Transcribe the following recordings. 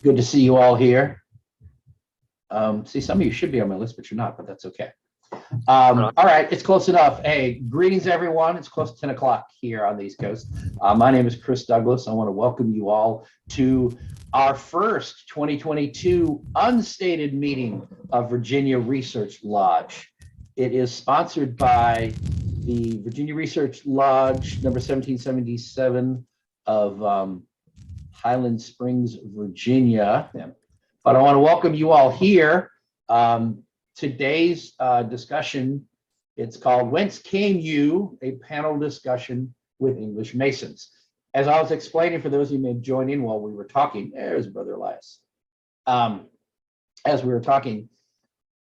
Good to see you all here. See, some of you should be on my list, but you're not, but that's okay. All right, it's close enough. Hey, greetings, everyone. It's close to 10 o'clock here on the East Coast. My name is Chris Douglas. I want to welcome you all to our first 2022 unstated meeting of Virginia Research Lodge. It is sponsored by the Virginia Research Lodge, number 1777 of Highland Springs, Virginia. But I want to welcome you all here. Today's discussion, it's called Whence Came You? A panel discussion with English Masons. As I was explaining, for those of you who may join in while we were talking, there's Brother Elias. As we were talking,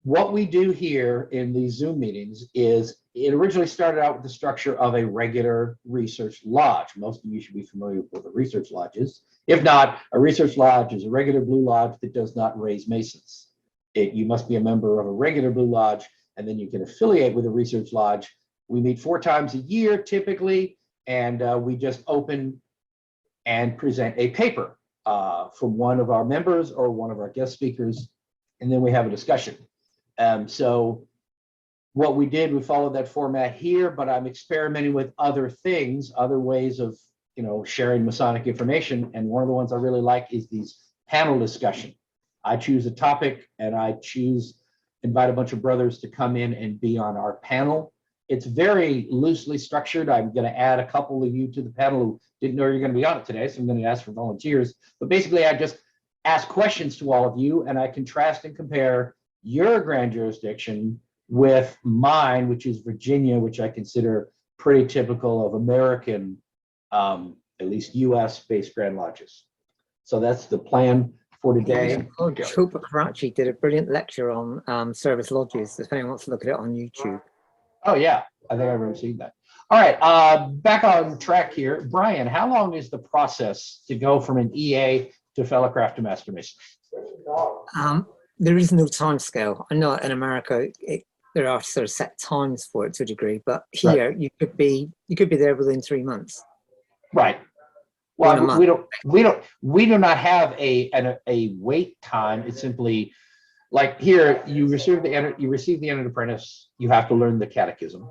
what we do here in these Zoom meetings is, it originally started out with the structure of a regular research lodge. Most of you should be familiar with what a research lodge is. If not, a research lodge is a regular blue lodge that does not raise Masons. You must be a member of a regular blue lodge, and then you can affiliate with a research lodge. We meet 4 times a year typically, and we just open and present a paper from one of our members or one of our guest speakers, and then we have a discussion. So what we did, we followed that format here, but I'm experimenting with other things, other ways of sharing Masonic information, and one of the ones I really like is these panel discussion. I choose a topic and I invite a bunch of brothers to come in and be on our panel. It's very loosely structured. I'm going to add a couple of you to the panel who didn't know you're going to be on it today, so I'm going to ask for volunteers. But basically, I just ask questions to all of you, and I contrast and compare your grand jurisdiction with mine, which is Virginia, which I consider pretty typical of American, at least US-based Grand Lodges. So that's the plan for today. Chupa Karachi did a brilliant lecture on service lodges, if anyone wants to look at it on YouTube. Oh yeah, I think I've ever seen that. All right, back on track here. Brian, how long is the process to go from an EA to Fellowcraft to Master Mason? There is no time scale. I know in America there are sort of set times for it to a degree, but here right. you could be there within 3 months. Right. Well, we do not have a wait time. It's simply like here, you receive the entered apprentice. You have to learn the catechism.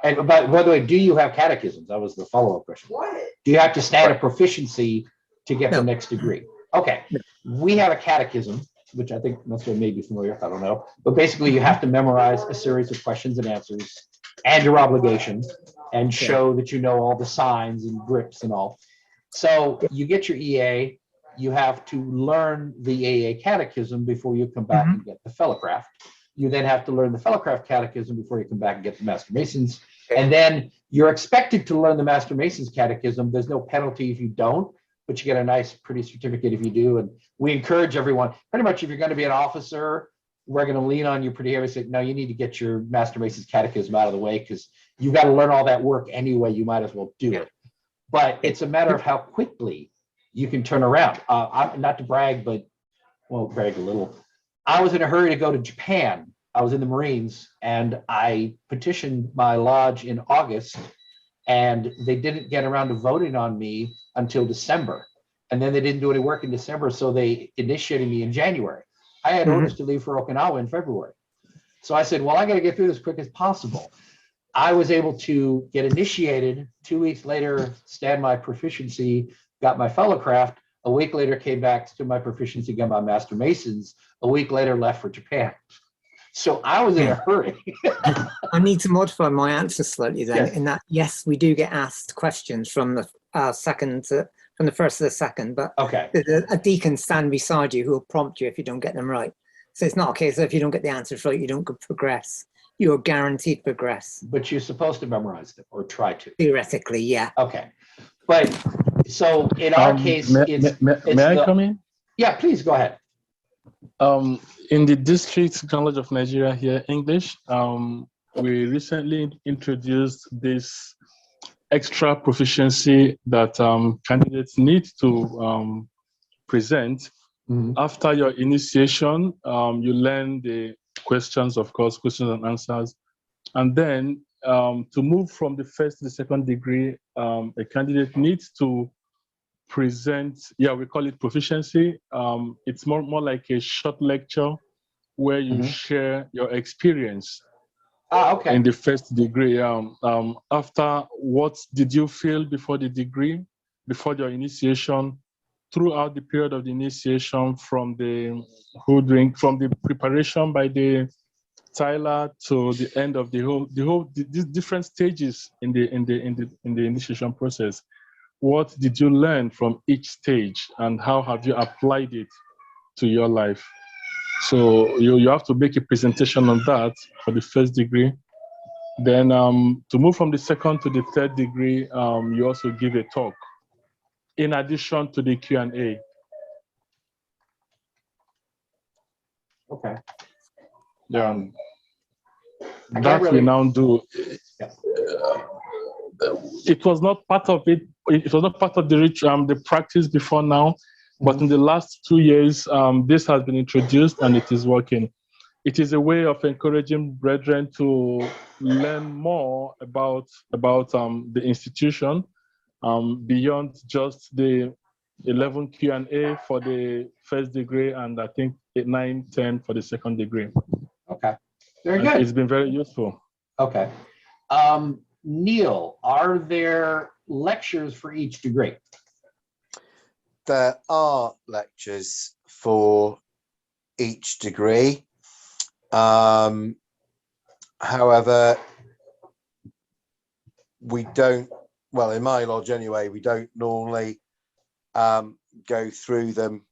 And by the way, do you have catechisms? That was the follow-up question. What? Do you have to stand a proficiency to get the next degree? Okay, we have a catechism, which I think most of you may be familiar with. I don't know, but basically, you have to memorize a series of questions and answers, and your obligation, and show that you know all the signs and grips and all. So you get your EA, you have to learn the AA catechism before you come back and get the Fellowcraft. You then have to learn the Fellowcraft catechism before you come back and get the Master Masons. And then you're expected to learn the Master Masons catechism. There's no penalty if you don't, but you get a nice, pretty certificate if you do. And we encourage everyone, pretty much if you're going to be an officer, we're going to lean on you pretty heavily. Say, no, you need to get your Master Masons catechism out of the way because you've got to learn all that work anyway. You might as well do it. But it's a matter of how quickly you can turn around. I'm not to brag, but well, brag a little. I was in a hurry to go to Japan. I was in the Marines, and I petitioned my lodge in August, and they didn't get around to voting on me until December. And then they didn't do any work in December, so they initiated me in January. I had orders to leave for Okinawa in February. So I said, well, I got to get through this as quick as possible. I was able to get initiated. 2 weeks later, stand my proficiency, got my Fellowcraft. A week later, came back to my proficiency, got my Master Masons. A week later, left for Japan. So I was in a hurry. I need to modify my answer slightly then. In that, yes, we do get asked questions from the from the first to the second, but there's a deacon stand beside you who will prompt you if you don't get them right. So it's not a case of if you don't get the answers right, you don't progress. You're guaranteed to progress. But you're supposed to memorize them or try to. Theoretically, yeah. Okay. But so in our case, may I come in? Yeah, please go ahead. In the District College of Nigeria here, English, we recently introduced this extra proficiency that candidates need to present. After your initiation, you learn the questions, of course, questions and answers. And then to move from the first to the second degree, a candidate needs to present, yeah, we call it proficiency. It's more like a short lecture where you share your experience in the first degree. After, what did you feel before the degree, before your initiation, throughout the period of the initiation, from the preparation by the Tyler to the end of these different stages in the initiation process. What did you learn from each stage, and how have you applied it to your life? So you have to make a presentation on that for the first degree. Then to move from the second to the third degree, you also give a talk in addition to the Q&A. Okay. Yeah. That we now do. It was not part of it. It was not part of the practice before now, but in the last 2 years, this has been introduced and it is working. It is a way of encouraging brethren to learn more about the institution, beyond just the 11 Q&A for the first degree, and I think 8, 9, 10 for the second degree. Okay, very good. It's been very useful. Okay. Neil, are there lectures for each degree? There are lectures for each degree. However, we don't, well, in my lodge anyway, we don't normally go through them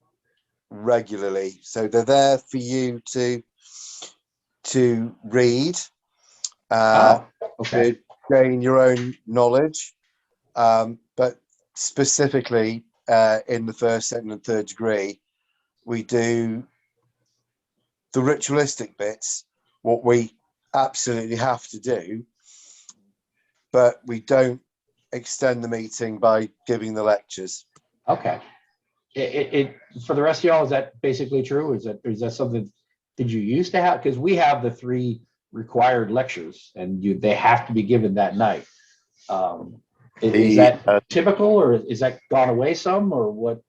regularly. So they're there for you to read, to gain your own knowledge. But specifically in the first, second and third degree, we do the ritualistic bits, what we absolutely have to do, but we don't extend the meeting by giving the lectures. Okay. For the rest of y'all, is that basically true? Is that something did you used to have? Because we have the 3 required lectures, and they have to be given that night. Is that typical, or is that gone away some, or what?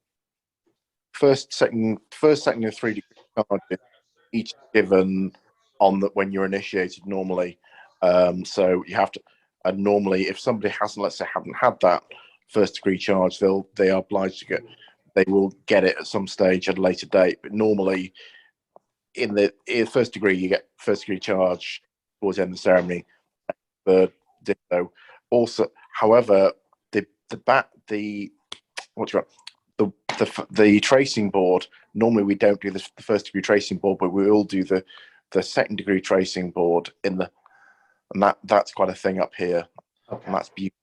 First, second, and third degree charges each given on when you're initiated normally. So you have to, and normally if somebody hasn't, let's say, haven't had that first degree charge, they are obliged to they will get it at some stage at a later date. But normally in the first degree, you get first degree charge towards the end of the ceremony. Third ditto. Also, however, the tracing board, normally we don't do the first degree tracing board, but we will do the second degree tracing board and that's quite a thing up here. Okay. And that's beautiful.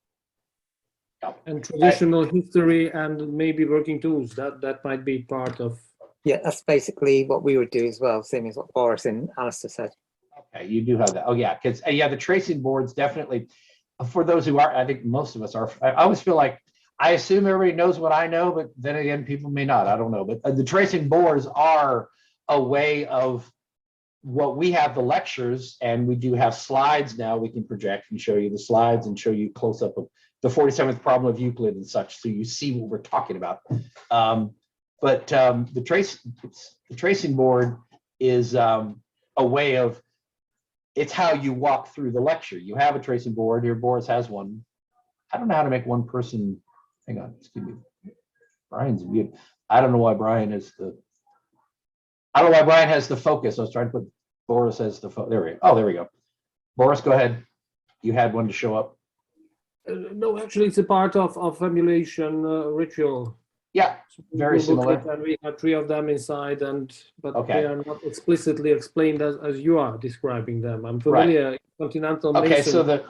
And traditional history and maybe working tools, that might be part of. Yeah, that's basically what we would do as well, same as what Boris and Alistair said. Okay, you do have that. Oh yeah, because the tracing boards definitely, for those who are, I think most of us are, I always feel like, I assume everybody knows what I know, but then again, people may not, I don't know. But the tracing boards are a way of what we have the lectures, and we do have slides now we can project and show you the slides and show you close up of the 47th problem of Euclid and such, so you see what we're talking about. But the tracing board is a way of, it's how you walk through the lecture. You have a tracing board here. Boris has one. I don't know how to make one person. Hang on, excuse me. Brian's mute. I don't know why Brian is I don't know why Brian has the focus. I was trying to put Boris as the focus. There we go. Oh, there we go. Boris, go ahead. You had one to show up. No, actually, it's a part of emulation ritual. Yeah, very similar. And we have 3 of them inside, but okay. they are not explicitly explained as you are describing them. I'm familiar. Right. Continental. Okay, Masonry.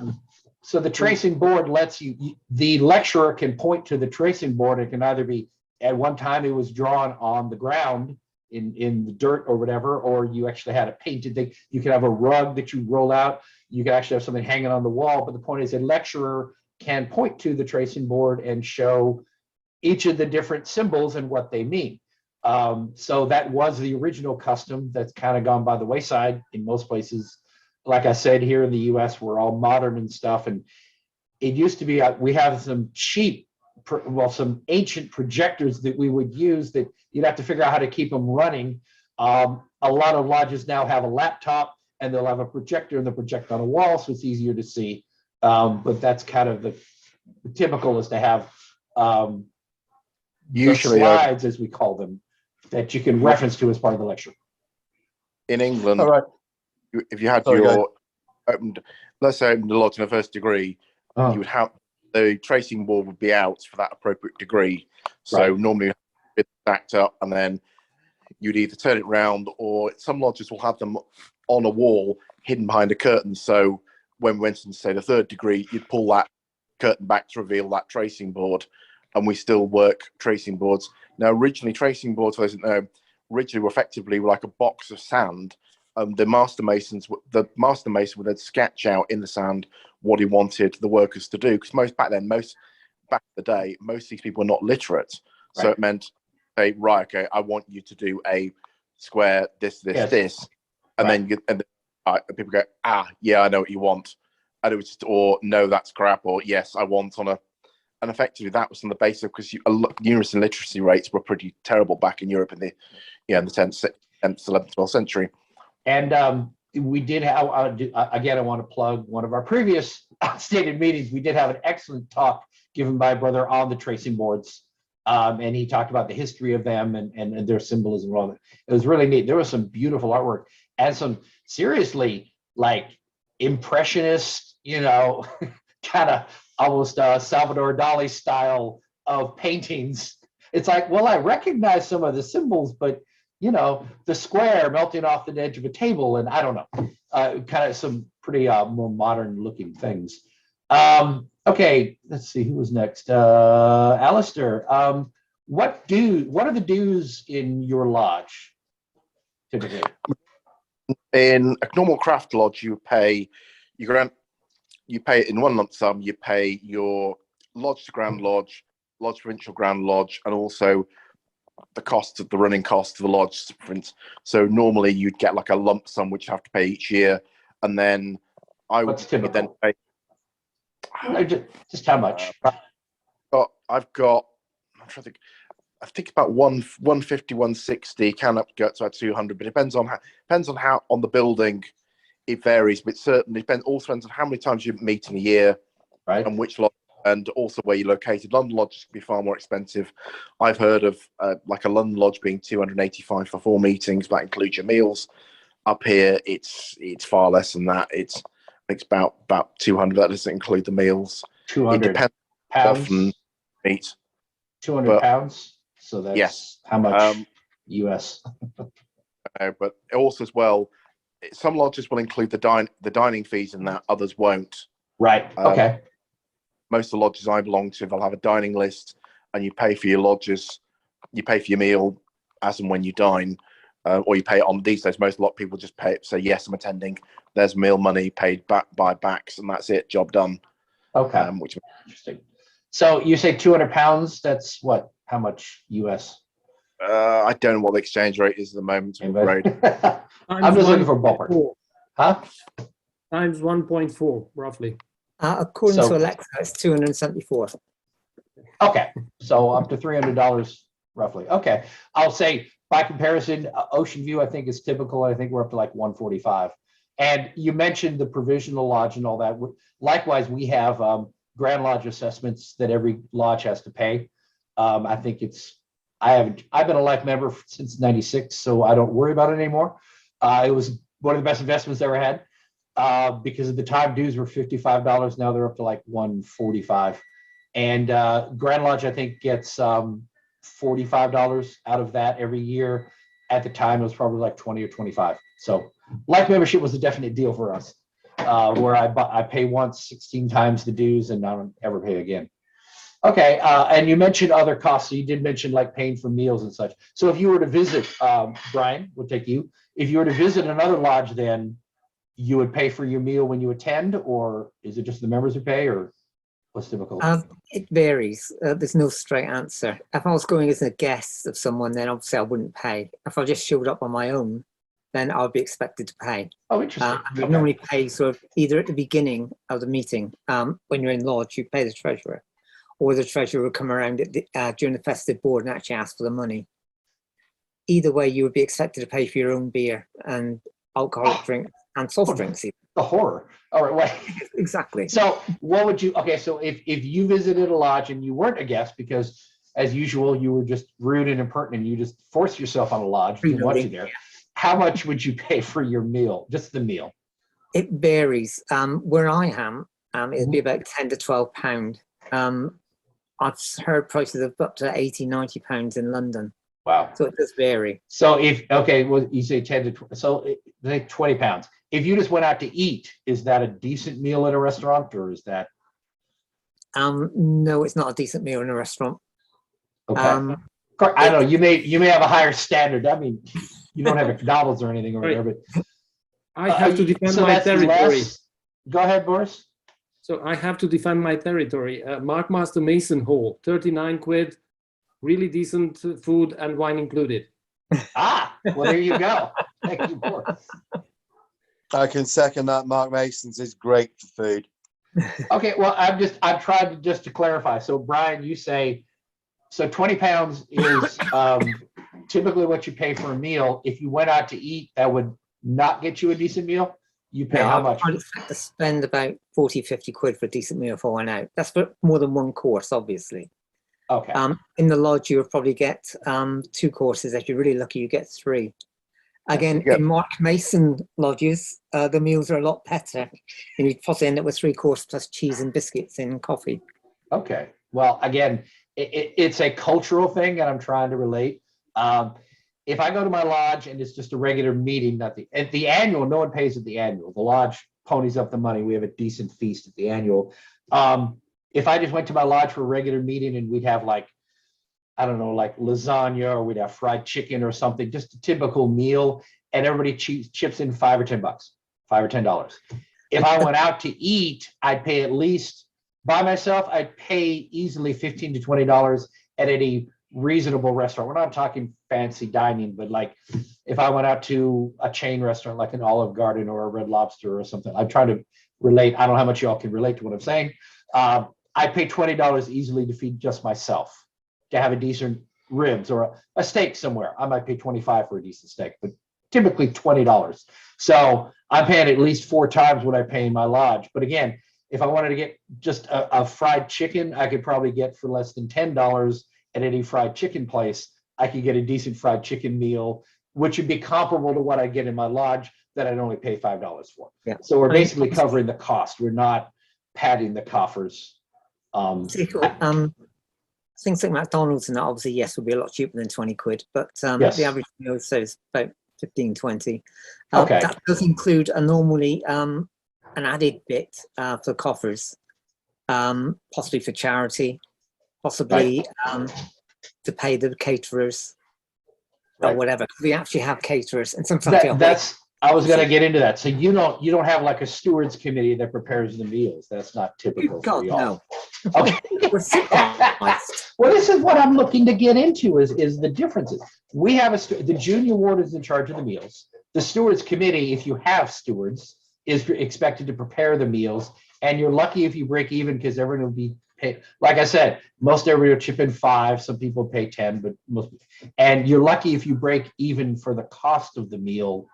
so the tracing board lets the lecturer can point to the tracing board. It can either be, at one time it was drawn on the ground in the dirt or whatever, or you actually had a painted thing. You could have a rug that you roll out. You could actually have something hanging on the wall. But the point is, a lecturer can point to the tracing board and show each of the different symbols and what they mean. So that was the original custom that's kind of gone by the wayside in most places. Like I said, here in the US, we're all modern and stuff. And it used to be, we have some cheap some ancient projectors that we would use that you'd have to figure out how to keep them running. A lot of lodges now have a laptop and they'll have a projector and the project on a wall, so it's easier to see. But that's kind of the typical is to have usually the slides, as we call them, that you can reference to as part of the lecture. In England, All right. if you had Sorry, your opened, let's say opened a lodge in a first degree, you would have the tracing board would be out for that appropriate degree. So normally it's stacked up, and then you'd either turn it round, or some lodges will have them on a wall hidden behind a curtain. So when we went into, say, the third degree, you'd pull that curtain back to reveal that tracing board, and we still work tracing boards. Now, originally, tracing boards, for those that know, originally were effectively like a box of sand. The master mason would then sketch out in the sand what he wanted the workers to do. Because back in the day, most of these people were not literate. So it meant, say, right, okay, I want you to do a square, this, and then people go, yeah, I know what you want, and it was just, or no, that's crap, or yes, I want on a, and effectively that was on the basis of, because numeracy and literacy rates were pretty terrible back in Europe in the, in the 10th, 11th, 12th century. And we did have, again, I want to plug one of our previous stated meetings. We did have an excellent talk given by a brother on the tracing boards. And he talked about the history of them and their symbolism and all that. It was really neat. There was some beautiful artwork and some seriously like impressionist, kind of almost Salvador Dali style of paintings. It's like, well, I recognize some of the symbols, but the square melting off the edge of a table, and I don't know, kind of some pretty more modern looking things. Okay, let's see who was next. Alistair, what are the dues in your lodge typically? In a normal craft lodge, you pay it in one lump sum. You pay your lodge to Grand Lodge, Lodge Provincial Grand Lodge, and also the cost of the running cost of the lodge. So normally you'd get like a lump sum which you have to pay each year, and then What's typical? Then pay. Just how much? I'm trying to think. I think about 150, 160, can up go to 200, but it depends on how on the building it varies, but certainly also depends on how many times you meet in a year, right? And which lodge, and also where you're located. London lodges can be far more expensive. I've heard of like a London lodge being 285 for 4 meetings. That includes your meals. Up here, it's far less than that. It's about 200. That doesn't include the meals. 200 pounds. 200 pounds. So that's how much US? But also as well, some lodges will include the dining fees in that. Others won't. Right. Okay. Most of the lodges I belong to, they'll have a dining list, and you pay for your lodges. You pay for your meal as and when you dine, or you pay it on these days. A lot of people just pay it. Say yes, I'm attending. There's meal money paid back by backs, and that's it. Job done. Okay. Which is interesting. So you say 200 pounds. That's what? How much US? I don't know what the exchange rate is at the moment. I'm afraid. I'm just looking for ballpark. Huh? Times 1.4, roughly. According to Alexa, it's 274. Okay, so up to $300 roughly. Okay, I'll say by comparison, Ocean View I think is typical. I think we're up to like 145. And you mentioned the provisional lodge and all that. Likewise, we have Grand Lodge assessments that every lodge has to pay. I think I've been a life member since '96, so I don't worry about it anymore. It was one of the best investments I ever had. Because at the time dues were $55. Now they're up to like $145. And Grand Lodge, I think, gets $45 out of that every year. At the time, it was probably like 20 or 25. So life membership was a definite deal for us, where I pay once 16 times the dues and I don't ever pay again. Okay, and you mentioned other costs. So you did mention like paying for meals and such. So if you were to visit, Brian, we'll take you. If you were to visit another lodge, then you would pay for your meal when you attend, or is it just the members who pay, or what's typical? It varies. There's no straight answer. If I was going as a guest of someone, then obviously I wouldn't pay. If I just showed up on my own, then I would be expected to pay. Oh, interesting. You normally pay sort of either at the beginning of the meeting, when you're in lodge, you pay the treasurer, or the treasurer would come around during the festive board and actually ask for the money. Either way, you would be expected to pay for your own beer and alcoholic drinks and soft drinks. The horror. All right, wait. Exactly. So what would you, okay, so if you visited a lodge and you weren't a guest because as usual, you were just rude and impertinent, you just forced yourself on a lodge, didn't want you there, how much would you pay for your meal, just the meal? It varies. Where I am, it'd be about 10 to 12 pound. I've heard prices of up to 80, 90 pounds in London. Wow. So it does vary. So if, okay, well, you say 10 to 20, so like 20 pounds. If you just went out to eat, is that a decent meal at a restaurant or is that? No, it's not a decent meal in a restaurant. Okay. I don't know, you may have a higher standard. I mean, you don't have McDonald's or anything over there, but. I have to defend my territory. Less. Go ahead, Boris. So I have to defend my territory. Mark Master Mason Hall, 39 quid, really decent food and wine included. Ah, well, there you go. Thank you, Boris. I can second that. Mark Mason's is great for food. Okay, well, I'm trying to clarify. So Brian, you say, so 20 pounds is typically what you pay for a meal. If you went out to eat, that would not get you a decent meal. You pay how much? I'd expect to spend about 40, 50 quid for a decent meal if I went out. That's for more than one course, obviously. Okay. In the lodge, you would probably get 2 courses. If you're really lucky, you get 3. Again, in Mark Mason lodges, the meals are a lot better. And you'd possibly end up with 3 courses plus cheese and biscuits and coffee. Okay. Well, again, it's a cultural thing, and I'm trying to relate. If I go to my lodge and it's just a regular meeting, at the annual, no one pays at the annual. The lodge ponies up the money. We have a decent feast at the annual. If I just went to my lodge for a regular meeting and we'd have like, I don't know, like lasagna, or we'd have fried chicken or something, just a typical meal, and everybody chips in $5 or $10, $5 or $10. If I went out to eat, I'd pay at least, by myself, I'd pay easily $15 to $20 at any reasonable restaurant. We're not talking fancy dining, but like if I went out to a chain restaurant like an Olive Garden or a Red Lobster or something, I'm trying to relate. I don't know how much y'all can relate to what I'm saying. I pay $20 easily to feed just myself, to have a decent ribs or a steak somewhere. I might pay $25 for a decent steak, but typically $20. So I'm paying at least 4 times what I pay in my lodge. But again, if I wanted to get just a fried chicken, I could probably get for less than $10 at any fried chicken place. I could get a decent fried chicken meal, which would be comparable to what I get in my lodge that I'd only pay $5 for. Yeah. So we're basically covering the cost. We're not padding the coffers. Things like McDonald's and that, obviously, yes, would be a lot cheaper than 20 quid, but yes. The average meal is about 15, 20. Okay. That does include normally an added bit for coffers, possibly for charity, possibly to pay the caterers or whatever. We actually have caterers, and sometimes I was going to get into that. So you don't have like a stewards committee that prepares the meals. That's not typical. God, for y'all. No. Okay. Well, this is what I'm looking to get into is the differences. We have the junior ward is in charge of the meals. The stewards committee, if you have stewards, is expected to prepare the meals, and you're lucky if you break even because everyone will be paid. Like I said, most everybody will chip in 5. Some people pay 10, but and you're lucky if you break even for the cost of the meal.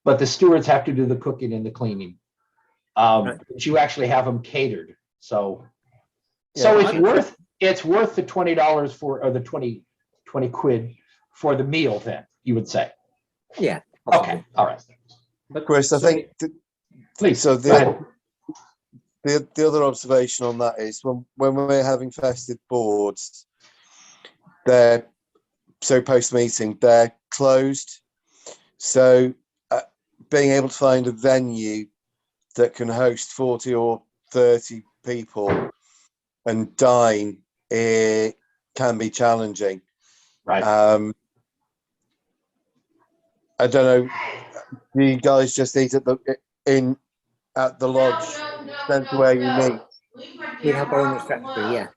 But the stewards have to do the cooking and the cleaning. But you actually have them catered. So it's worth the $20 or the 20 quid for the meal then, you would say. Yeah. Okay. All right. But Chris, I think please. So the other observation on that is when we're having festive boards, they're post meeting, they're closed. So being able to find a venue that can host 40 or 30 people and dine, it can be challenging. Right. I don't know. Do you guys just eat at the lodge? That's where you meet. We have our own refectory, yeah.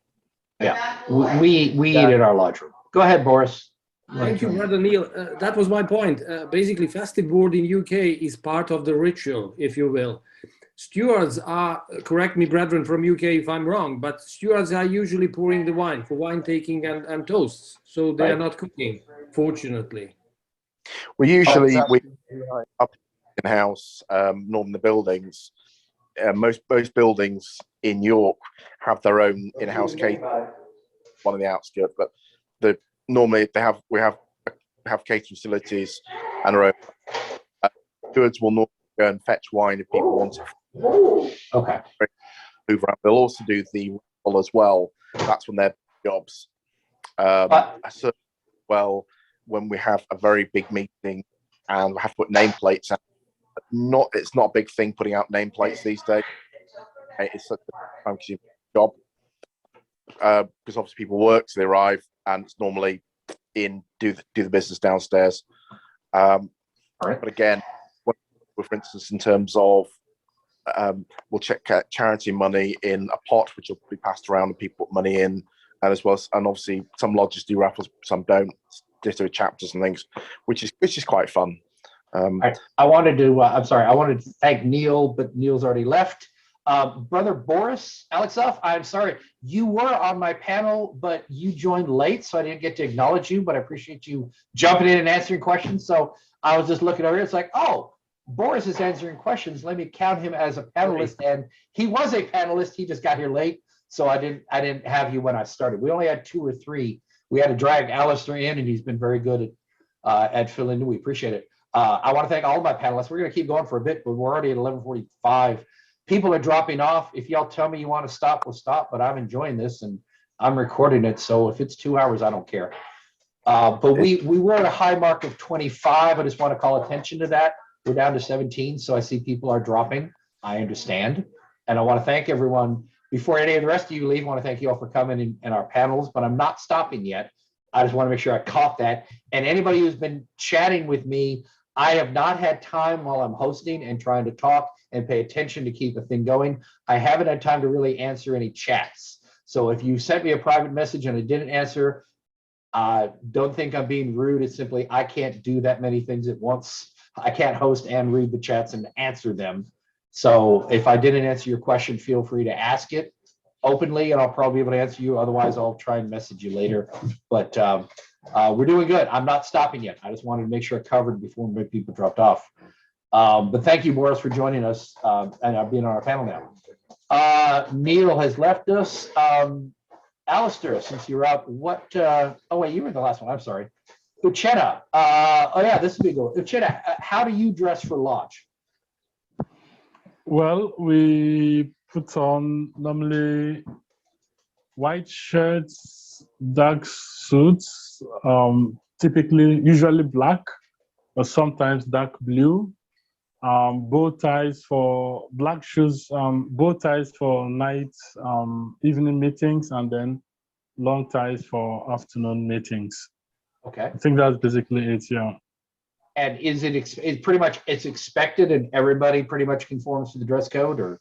Yeah. We eat at our lodge room. Go ahead, Boris. Thank you, Brother Neil. That was my point. Basically, festive board in UK is part of the ritual, if you will. stewards are, correct me, brethren from UK if I'm wrong, but stewards are usually pouring the wine for wine taking and toasts. So they are not cooking, fortunately. Well, usually we up in-house, normally the buildings. Most buildings in York have their own in-house catering, one of the outskirts, but normally we have catering facilities and our own. Stewards will normally go and fetch wine if people want it. Okay. They'll also do the roll as well. That's when they're jobs. Well, when we have a very big meeting and we have to put nameplates out. It's not a big thing putting out nameplates these days. It's such a time-consuming job because obviously people work, so they arrive, and it's normally do the business downstairs. But again, for instance, in terms of we'll check charity money in a pot, which will be passed around, and people put money in, and obviously some lodges do raffles, some don't. Ditto chapters and things, which is quite fun. I wanted to. I'm sorry. I wanted to thank Neil, but Neil's already left. Brother Boris Alexov, I'm sorry. You were on my panel, but you joined late, so I didn't get to acknowledge you. But I appreciate you jumping in and answering questions. So I was just looking over here. It's like, oh, Boris is answering questions. Let me count him as a panelist, and he was a panelist. He just got here late, so I didn't have you when I started. We only had 2 or 3. We had to drag Alistair in, and he's been very good at filling in. We appreciate it. I want to thank all of my panelists. We're going to keep going for a bit, but we're already at 11:45. People are dropping off. If y'all tell me you want to stop, we'll stop. But I'm enjoying this, and I'm recording it. So if it's 2 hours, I don't care. But we were at a high mark of 25. I just want to call attention to that. We're down to 17, so I see people are dropping. I understand. And I want to thank everyone. Before any of the rest of you leave, I want to thank you all for coming in our panels, but I'm not stopping yet. I just want to make sure I caught that. And anybody who's been chatting with me, I have not had time while I'm hosting and trying to talk and pay attention to keep the thing going. I haven't had time to really answer any chats. So if you sent me a private message and I didn't answer, don't think I'm being rude. It's simply I can't do that many things at once. I can't host and read the chats and answer them. So if I didn't answer your question, feel free to ask it openly and I'll probably be able to answer you. Otherwise, I'll try and message you later. But we're doing good. I'm not stopping yet. I just wanted to make sure I covered before people dropped off. But thank you, Boris, for joining us and being on our panel now. Neil has left us. Alistair, since you're up, what? Oh, wait, you were the last one. I'm sorry. Uchenna. Oh, yeah, this would be good. Uchenna, how do you dress for lodge? Well, we put on normally white shirts, dark suits, usually black, or sometimes dark blue. Bow ties for black shoes, bow ties for night, evening meetings, and then long ties for afternoon meetings. Okay. I think that's basically it, yeah. And is it pretty much it's expected and everybody pretty much conforms to the dress code, or?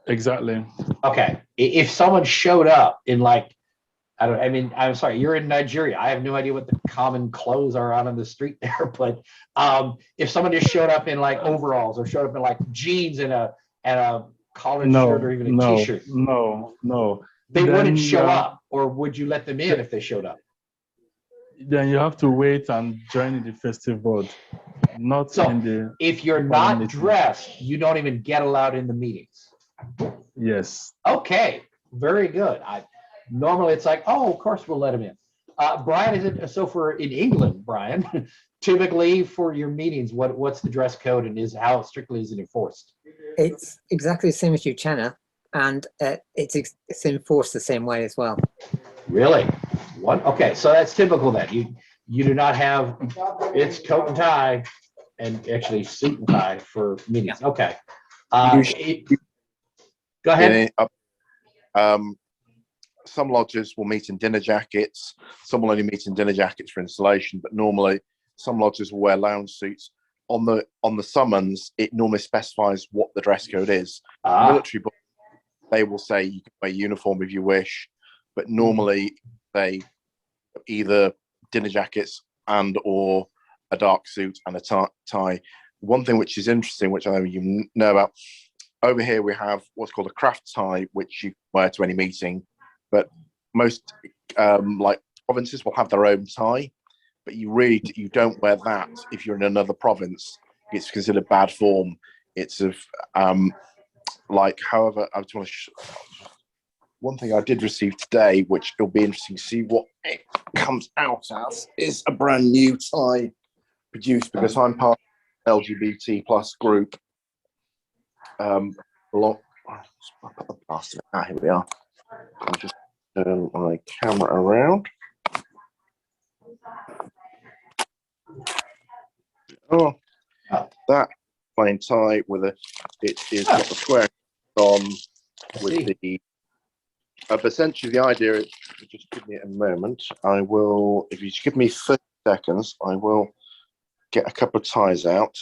Exactly. Okay. If someone showed up in I'm sorry, you're in Nigeria. I have no idea what the common clothes are out on the street there, but if someone just showed up in like overalls or showed up in like jeans and a collared shirt or even a t-shirt. No. They wouldn't show up, or would you let them in if they showed up? Then you have to wait and join the festive board. If you're not dressed, you don't even get allowed in the meetings. Yes. Okay, very good. Normally it's like, oh, of course we'll let them in. Brian, is it so for in England, Brian? Typically for your meetings, what's the dress code and how strictly is it enforced? It's exactly the same as Uchenna, and it's enforced the same way as well. Really? What? Okay, so that's typical then. You do not have it's coat and tie, and actually suit and tie for meetings. Yeah. Okay. Go ahead. Some lodges will meet in dinner jackets. Some will only meet in dinner jackets for installation, but normally some lodges will wear lounge suits. On the summons, it normally specifies what the dress code is. Military book, they will say you can wear uniform if you wish, but normally they either dinner jackets and or a dark suit and a tie. One thing which is interesting, which I know you know about, over here we have what's called a craft tie, which you can wear to any meeting, but most like provinces will have their own tie, but you don't wear that if you're in another province. It's considered bad form. It's of like, however, I just want to one thing I did receive today, which it'll be interesting to see what it comes out as, is a brand new tie produced because I'm part of the LGBT plus group. Here we are. I'll just turn my camera around. Oh, that plain tie with it is got the square on with the. But essentially, the idea is, just give me a moment. I will, if you just give me 30 seconds, I will get a couple of ties out.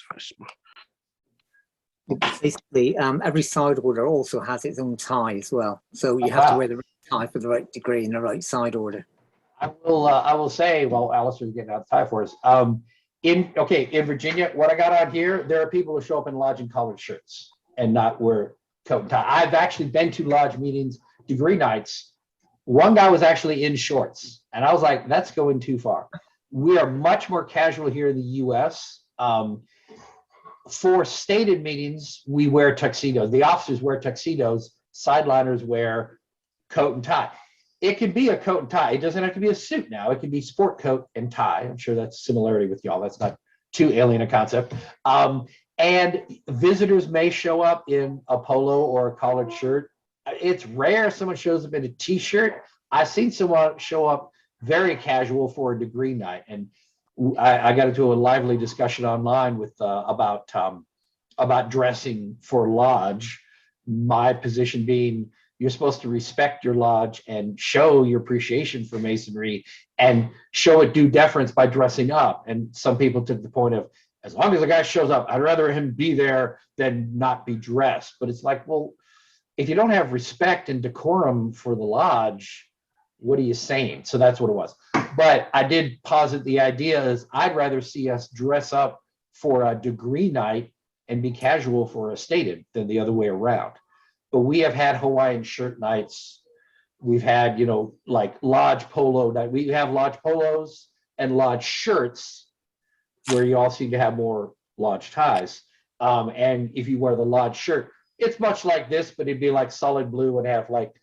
Basically, every side order also has its own tie as well. So you have to wear the right tie for the right degree and the right side order. I will say, well, Alistair's getting out the tie for us. In Virginia, what I got on here, there are people who show up in lodge in collared shirts and not wear coat and tie. I've actually been to lodge meetings, degree nights. One guy was actually in shorts, and I was like, that's going too far. We are much more casual here in the US. For stated meetings, we wear tuxedos. The officers wear tuxedos, sideliners wear coat and tie. It could be a coat and tie. It doesn't have to be a suit now. It could be sport coat and tie. I'm sure that's similarity with y'all. That's not too alien a concept. And visitors may show up in a polo or a collared shirt. It's rare someone shows up in a t-shirt. I've seen someone show up very casual for a degree night. And I got into a lively discussion online with about dressing for lodge. My position being, you're supposed to respect your lodge and show your appreciation for Masonry and show it due deference by dressing up. And some people took the point of, as long as the guy shows up, I'd rather him be there than not be dressed. But it's like, well, if you don't have respect and decorum for the lodge, what are you saying? So that's what it was. But I did posit the idea is I'd rather see us dress up for a degree night and be casual for a stated than the other way around. But we have had Hawaiian shirt nights. We've had, like lodge polo night. We have lodge polos and lodge shirts where you all seem to have more lodge ties. And if you wear the lodge shirt, it's much like this, but it'd be like solid blue and have like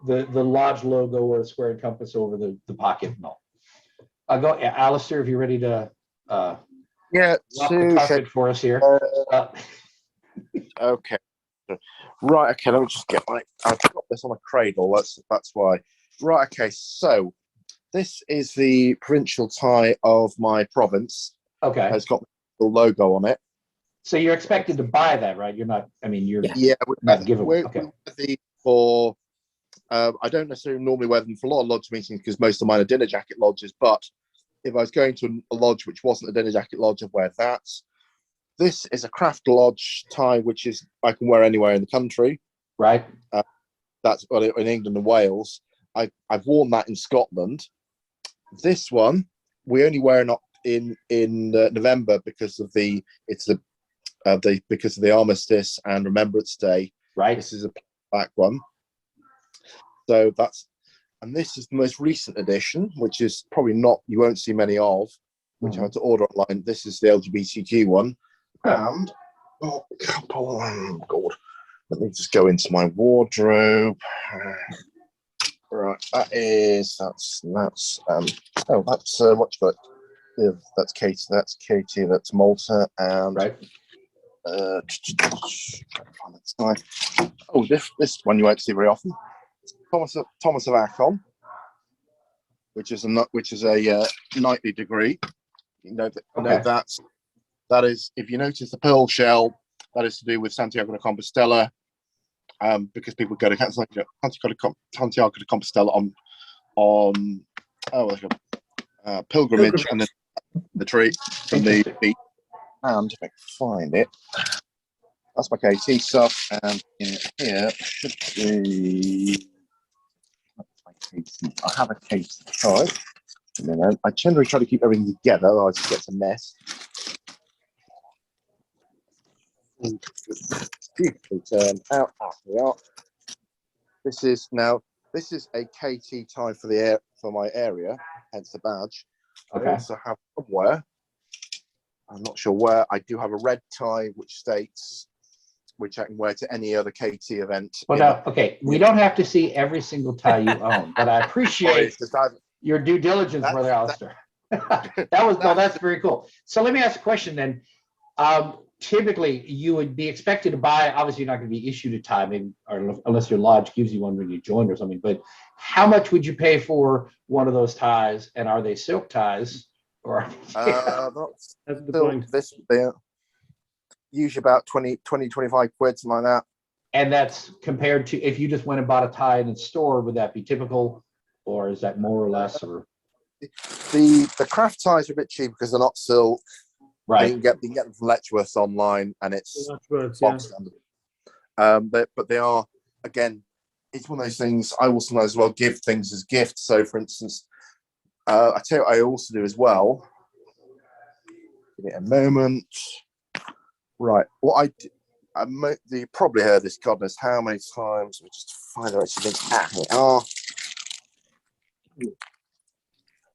the lodge logo or a square and compass over the pocket and all. I'll go, Alistair, if you're ready to walk the carpet for us here. Okay. Right, okay, let me just get I've got this on a cradle, that's why. Right, okay, so this is the provincial tie of my province. Okay. It's got the logo on it. So you're expected to buy that, right? You're not, you're not giving them. Okay. For I don't necessarily normally wear them for a lot of lodge meetings because most of mine are dinner jacket lodges, but if I was going to a lodge which wasn't a dinner jacket lodge, I'd wear that. This is a craft lodge tie, which is I can wear anywhere in the country. Right. That's in England and Wales. I've worn that in Scotland. This one we only wear in November because of the Armistice and Remembrance Day. Right. This is a black one. So and this is the most recent edition, which is probably you won't see many of, which I had to order online. This is the LGBTQ one. And God, let me just go into my wardrobe. Right, that's what's got. That's Katie. That's Katie. That's Malta. And right. This one you won't see very often. Thomas of Akon, which is a knightly degree. That is, if you notice the pearl shell, that is to do with Santiago de Compostela, because people go to Santiago de Compostela on pilgrimage, and then the tree from the beach. And if I can find it, that's my KT stuff, and in here should be. I have a case to try. I generally try to keep everything together, otherwise it gets a mess. beautifully turned out. We are. This is a KT tie for my area, hence the badge. Okay. I also have somewhere, I'm not sure where, I do have a red tie which states which I can wear to any other KT event. Well, now, okay, we don't have to see every single tie you own, but I appreciate your due diligence, Brother Alistair. That's very cool. So let me ask a question then. Typically, you would be expected to buy, obviously you're not going to be issued a tie, maybe, or unless your lodge gives you one when you join or something, but how much would you pay for one of those ties, and are they silk ties? Or that's the point. They're usually about 20, 25 quid, something like that. And that's compared to if you just went and bought a tie in the store, would that be typical, or is that more or less? Or the craft ties are a bit cheaper because they're not silk. Right. You can get them from Letchworth online, and it's box standard. But they are, again, it's one of those things. I will sometimes as well give things as gifts. So, for instance, I tell you what I also do as well. Give it a moment. Right. What I do, you probably heard this, God knows how many times. We just find out actually think,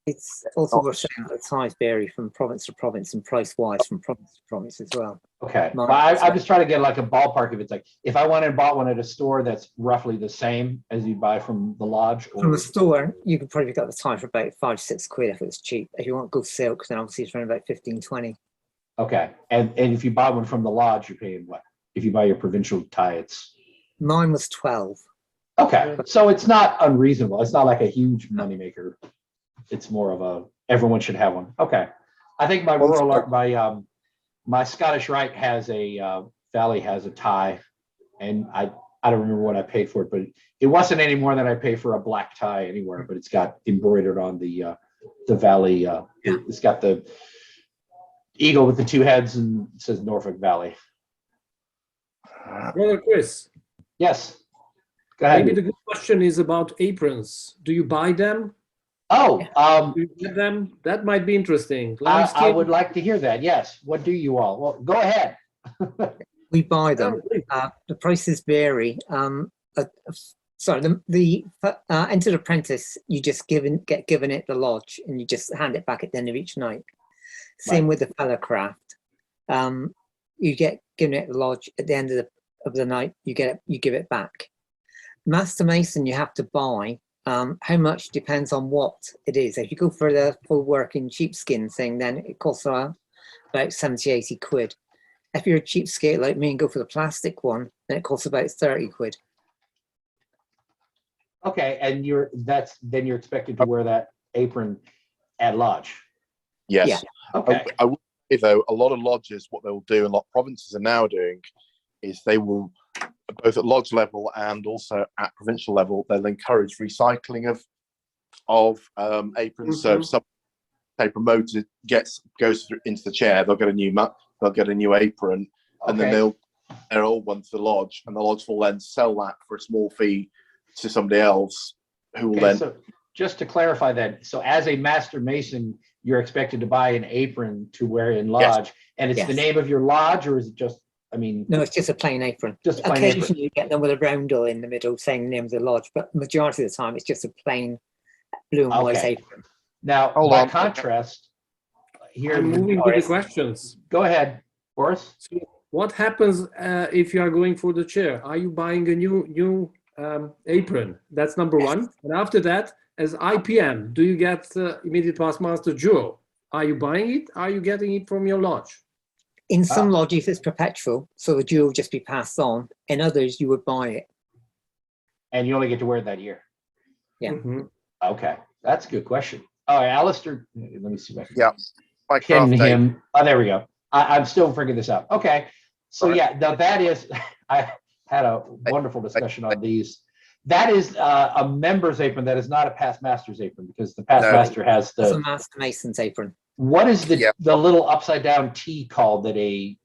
It's also worth saying that the ties vary from province to province and price-wise from province to province as well. Okay. Well, I'm just trying to get like a ballpark. If it's like, if I went and bought one at a store that's roughly the same as you buy from the lodge. Or... From a store, you could probably get the tie for about 5 to 6 quid if it's cheap. If you want good silk, then obviously it's around about 15, 20. Okay. And if you buy one from the lodge, you're paying what? If you buy your provincial tie, it's... Mine was 12. Okay. So it's not unreasonable. It's not like a huge moneymaker. It's more of a, everyone should have one. Okay. I think my my Scottish Rite has a, Valley has a tie, and I don't remember what I paid for it, but it wasn't any more than I pay for a black tie anywhere, but it's got embroidered on the Valley. It's got the eagle with the 2 heads and it says Norfolk Valley. Brother Chris. Yes. Go ahead. Maybe the good question is about aprons. Do you buy them? Oh, do you get them? That might be interesting. I would like to hear that. Yes. What do you all? Well, go ahead. We buy them. The prices vary. Sorry, the entered apprentice, you just get given it the lodge, and you just hand it back at the end of each night. Same with the fellow craft. You get given it the lodge at the end of the night. You give it back. Master Mason, you have to buy. How much depends on what it is. If you go for the full working sheepskin thing, then it costs about 70, 80 quid. If you're a cheapskate like me and go for the plastic one, then it costs about 30 quid. Okay, and then you're expected to wear that apron at lodge. Yes. Yeah. Okay. I would say though, a lot of lodges, what they'll do, and a lot of provinces are now doing, is they will, both at lodge level and also at provincial level, they'll encourage recycling of aprons. So if some promoter goes into the chair, they'll get a new apron, and then they're all one to the lodge, and the lodge will then sell that for a small fee to somebody else, who will then. So just to clarify that, so as a Master Mason, you're expected to buy an apron to wear in lodge, and it's the name of your lodge, or is it just? I mean, no, it's just a plain apron. Just a plain occasionally apron. You get them with a roundel in the middle saying the name of the lodge, but majority of the time it's just a plain blue and white apron. Now, by contrast, here I'm moving to the questions. Go ahead, Boris. So what happens if you are going for the chair? Are you buying a new apron? That's number one. And after that, as IPM, do you get immediate past master jewel? Are you buying it? Are you getting it from your lodge? In some lodges, it's perpetual, so the jewel will just be passed on. In others, you would buy it. And you only get to wear it that year? Yeah. Mm-hmm. Okay, that's a good question. All right, Alistair, let me see if I can pin him. Oh, there we go. I'm still figuring this out. Okay, so now that is, I had a wonderful discussion on these. That is a member's apron. That is not a past master's apron, because the past master has the. It's a Master Mason's apron. What is the little upside down T called that a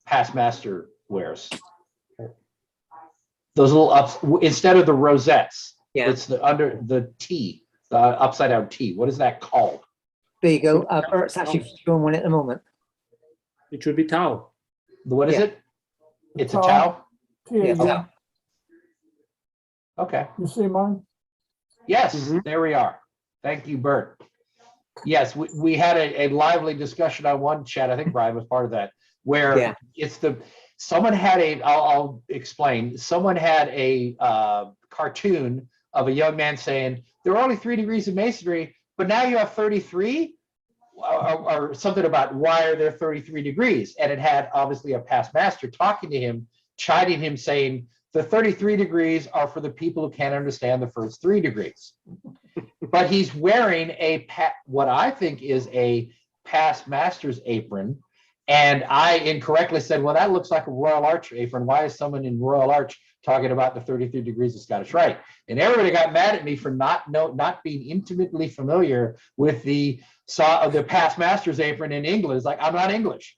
past master wears? Those little ups instead of the rosettes. Yeah, it's the under the T, the upside down T. What is that called? There you go. Bert's actually showing one at the moment. It should be tau. What is it? It's a towel? Yes. Yeah. Okay. You see mine? Yes, there we are. Thank you, Bert. Yes, we had a lively discussion on one chat. I think Brian was part of that, where someone had I'll explain. Someone had a cartoon of a young man saying, there are only 3 degrees of masonry, but now you have 33? Or something about why are there 33 degrees? And it had obviously a past master talking to him, chiding him, saying, the 33 degrees are for the people who can't understand the first 3 degrees. But he's wearing what I think is a past master's apron. And I incorrectly said, well, that looks like a Royal Arch apron. Why is someone in Royal Arch talking about the 33 degrees of Scottish Rite? And everybody got mad at me for not being intimately familiar with the past master's apron in England. It's like, I'm not English.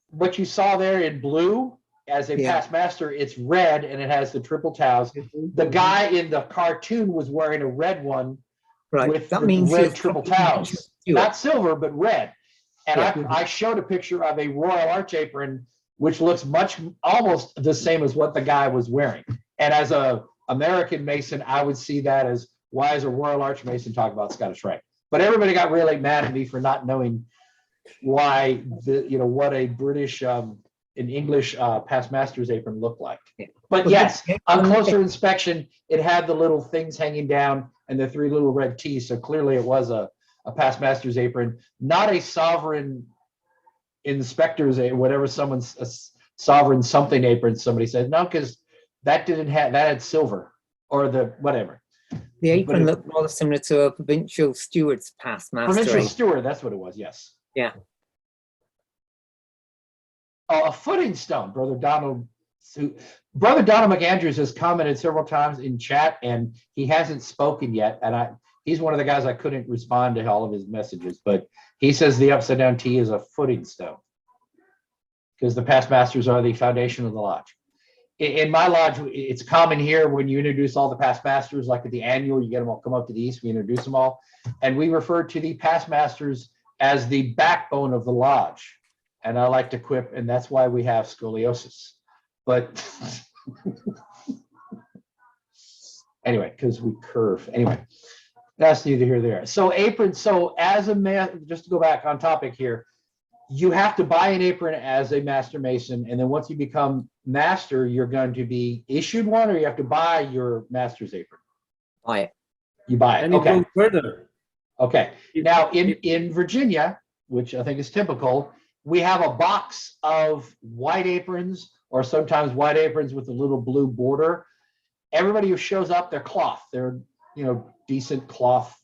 What you saw there in blue as a past master, it's red and it has the triple towels. The guy in the cartoon was wearing a red one with that means red triple towels, not silver, but red. And I showed a picture of a Royal Arch apron, which looks almost the same as what the guy was wearing. And as a American Mason, I would see that as, why is a Royal Arch Mason talking about Scottish Rite? But everybody got really mad at me for not knowing why what a British, an English past master's apron looked like. But yes, on closer inspection, it had the little things hanging down and the 3 little red T's. So clearly it was a past master's apron, not a sovereign inspector's, whatever someone's a sovereign something apron. Somebody said, no, because that had silver or the whatever. The apron looked rather similar to a provincial steward's past master. Provincial steward, that's what it was, yes. Yeah. Oh, a footing stone, Brother Donald McAndrews has commented several times in chat, and he hasn't spoken yet. And he's one of the guys I couldn't respond to all of his messages, but he says the upside down T is a footing stone because the past masters are the foundation of the lodge. In my lodge, it's common here when you introduce all the past masters, like at the annual, you get them all come up to the east, we introduce them all. And we refer to the past masters as the backbone of the lodge. And I like to quip, and that's why we have scoliosis. But anyway, because we curve. Anyway, that's neither here nor there. So apron, so as a man, just to go back on topic here, you have to buy an apron as a master mason, and then once you become master, you're going to be issued one, or you have to buy your master's apron? Buy it. You buy it. And it goes further. Okay. Now in Virginia, which I think is typical, we have a box of white aprons, or sometimes white aprons with a little blue border. Everybody who shows up, they're cloth. They're decent cloth.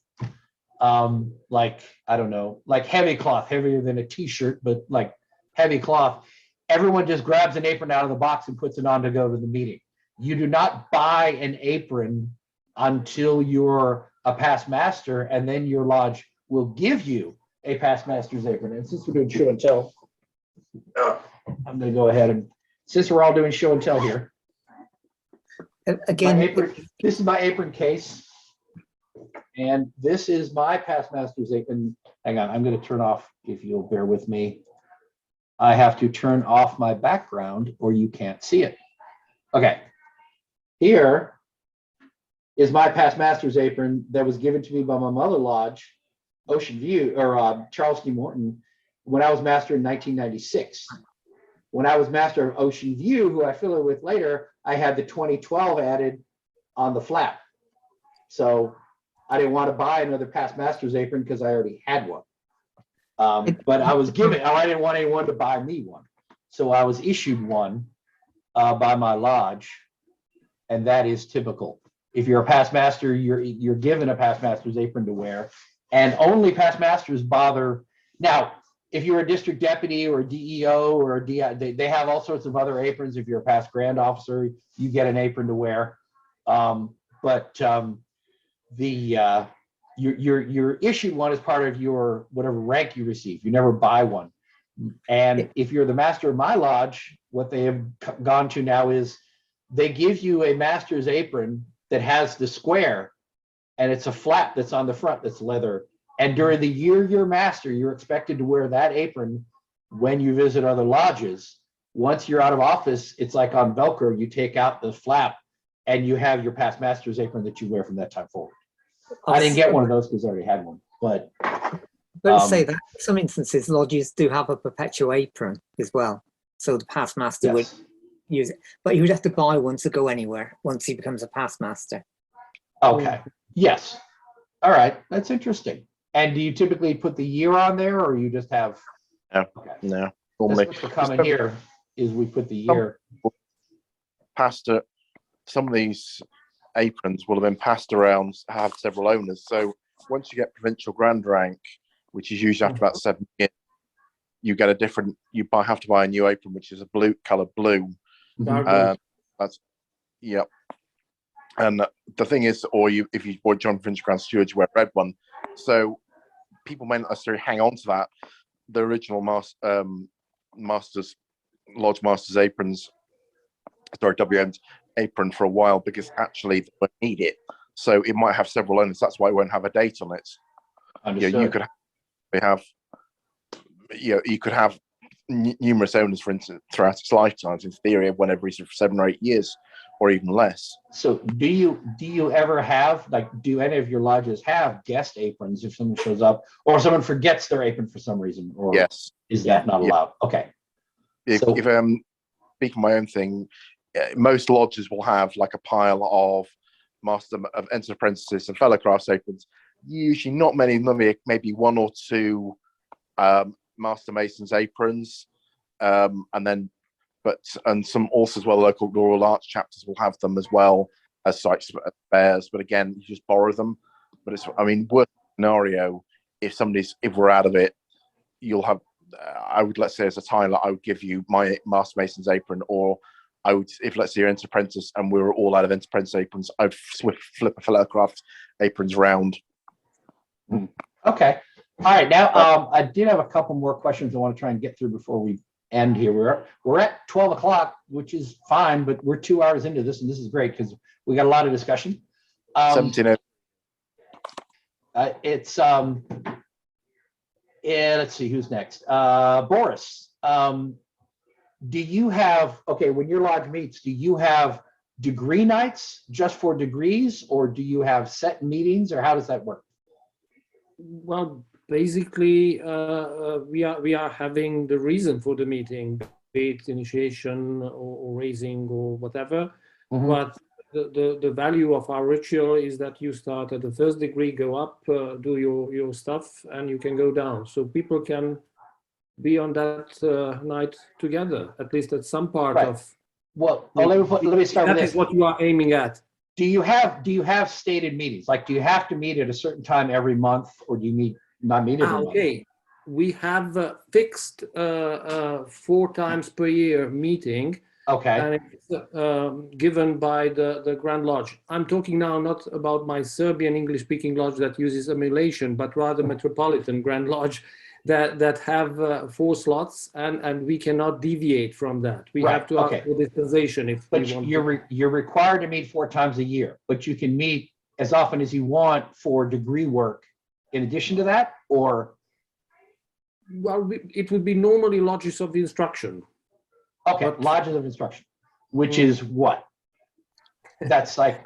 Like, I don't know, like heavy cloth, heavier than a t-shirt, but like heavy cloth. Everyone just grabs an apron out of the box and puts it on to go to the meeting. You do not buy an apron until you're a past master, and then your lodge will give you a past master's apron. And since we're doing show and tell, I'm going to go ahead and, since we're all doing show and tell here, again, this is my apron case. And this is my past master's apron. Hang on, I'm going to turn off, if you'll bear with me. I have to turn off my background or you can't see it. Okay. Here is my past master's apron that was given to me by my mother lodge, Ocean View, or Charles D. Morton, when I was master in 1996. When I was master of Ocean View, who I fiddled with later, I had the 2012 added on the flap. So I didn't want to buy another past master's apron because I already had one. But I was given, I didn't want anyone to buy me one. So I was issued one by my lodge, and that is typical. If you're a past master, you're given a past master's apron to wear, and only past masters bother. Now, if you're a district deputy or a DEO or a DI, they have all sorts of other aprons. If you're a past grand officer, you get an apron to wear. You're issued one as part of your whatever rank you receive. You never buy one. And if you're the master of my lodge, what they have gone to now is they give you a master's apron that has the square, and it's a flap that's on the front that's leather. And during the year you're master, you're expected to wear that apron when you visit other lodges. once you're out of office, it's like on Velcro, you take out the flap and you have your past master's apron that you wear from that time forward. I didn't get one of those because I already had one, but. Let's say that in some instances, lodges do have a perpetual apron as well. So the past master would use it, but he would have to buy one to go anywhere once he becomes a past master. Okay. Yes. All right. That's interesting. And do you typically put the year on there, or you just have? No. Okay. No. That's what's common here is we put the year. Some of these aprons will have been passed around, have several owners. So once you get provincial grand rank, which is usually after about 7 years, you get a different. You have to buy a new apron, which is a color blue. That's yep. And the thing is, if you bought John Provincial Grand Steward, you wear a red one. So people may not necessarily hang on to that. The original Lodge Masters aprons, WM's apron for a while because actually they won't need it. So it might have several owners. That's why it won't have a date on it. You could have numerous owners, for instance, throughout its lifetimes. In theory, whenever it's for 7 or 8 years, or even less. So, do you ever have, like, do any of your lodges have guest aprons if someone shows up, or someone forgets their apron for some reason? Or yes, is that not allowed? Okay. If speaking my own thing, most lodges will have like a pile of entered apprentices and fellow crafts aprons. Usually not many, maybe 1 or 2 master masons aprons, and some also as well local rural arts chapters will have them as well as such spares. But again, you just borrow them. But worst scenario, if we're out of it, you'll have. Let's say as a tiler, I would give you my master mason's apron, or I would, if let's say you're entered apprentice and we were all out of entered apprentice aprons, I'd flip a fellow craft aprons round. Okay. All right. Now, I did have a couple more questions I want to try and get through before we end here. We're at 12 o'clock, which is fine, but we're 2 hours into this, and this is great because we got a lot of discussion. 17. Let's see who's next. Boris, do you have, when your lodge meets, do you have degree nights just for degrees, or do you have set meetings, or how does that work? Well, basically, we are having the reason for the meeting, be it initiation or raising or whatever. Mm-hmm. But the value of our ritual is that you start at the first degree, go up, do your stuff, and you can go down. So people can be on that night together, at least at some part of. Well, let me start with this. That is what you are aiming at. Do you have stated meetings? Like, do you have to meet at a certain time every month, or do you not meet every month? Okay, we have fixed 4 times per year meeting. Okay. And it's given by the Grand Lodge. I'm talking now not about my Serbian English-speaking lodge that uses emulation, but rather Metropolitan Grand Lodge that have 4 slots, and we cannot deviate from that. We have to ask for dispensation if we want. You're required to meet 4 times a year, but you can meet as often as you want for degree work in addition to that, or? Well, it would be normally lodges of instruction. Okay, lodges of instruction, which is what? That's like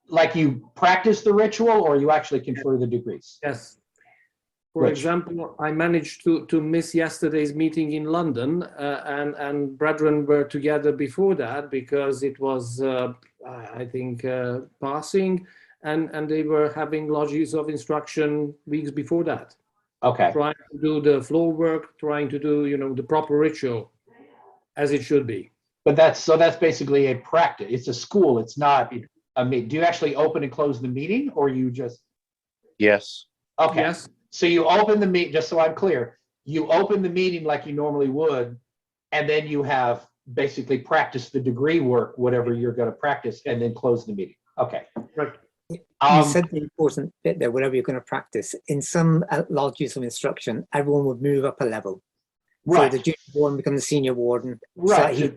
like you practice the ritual, or you actually confer the degrees? Yes. For example, I managed to miss yesterday's meeting in London, and brethren were together before that because it was, I think, passing, and they were having lodges of instruction weeks before that. Okay. Trying to do the floor work, trying to do, the proper ritual, as it should be. But that's basically a practice. It's a school. It's not. Do you actually open and close the meeting, or you just? Yes. Okay. Yes. So you open the meeting, just so I'm clear, you open the meeting like you normally would, and then you have basically practiced the degree work, whatever you're going to practice, and then close the meeting. Okay. Right. You said the important bit there, whatever you're going to practice. In some lodges of instruction, everyone would move up a level. Right. So the junior warden becomes the senior warden. Right.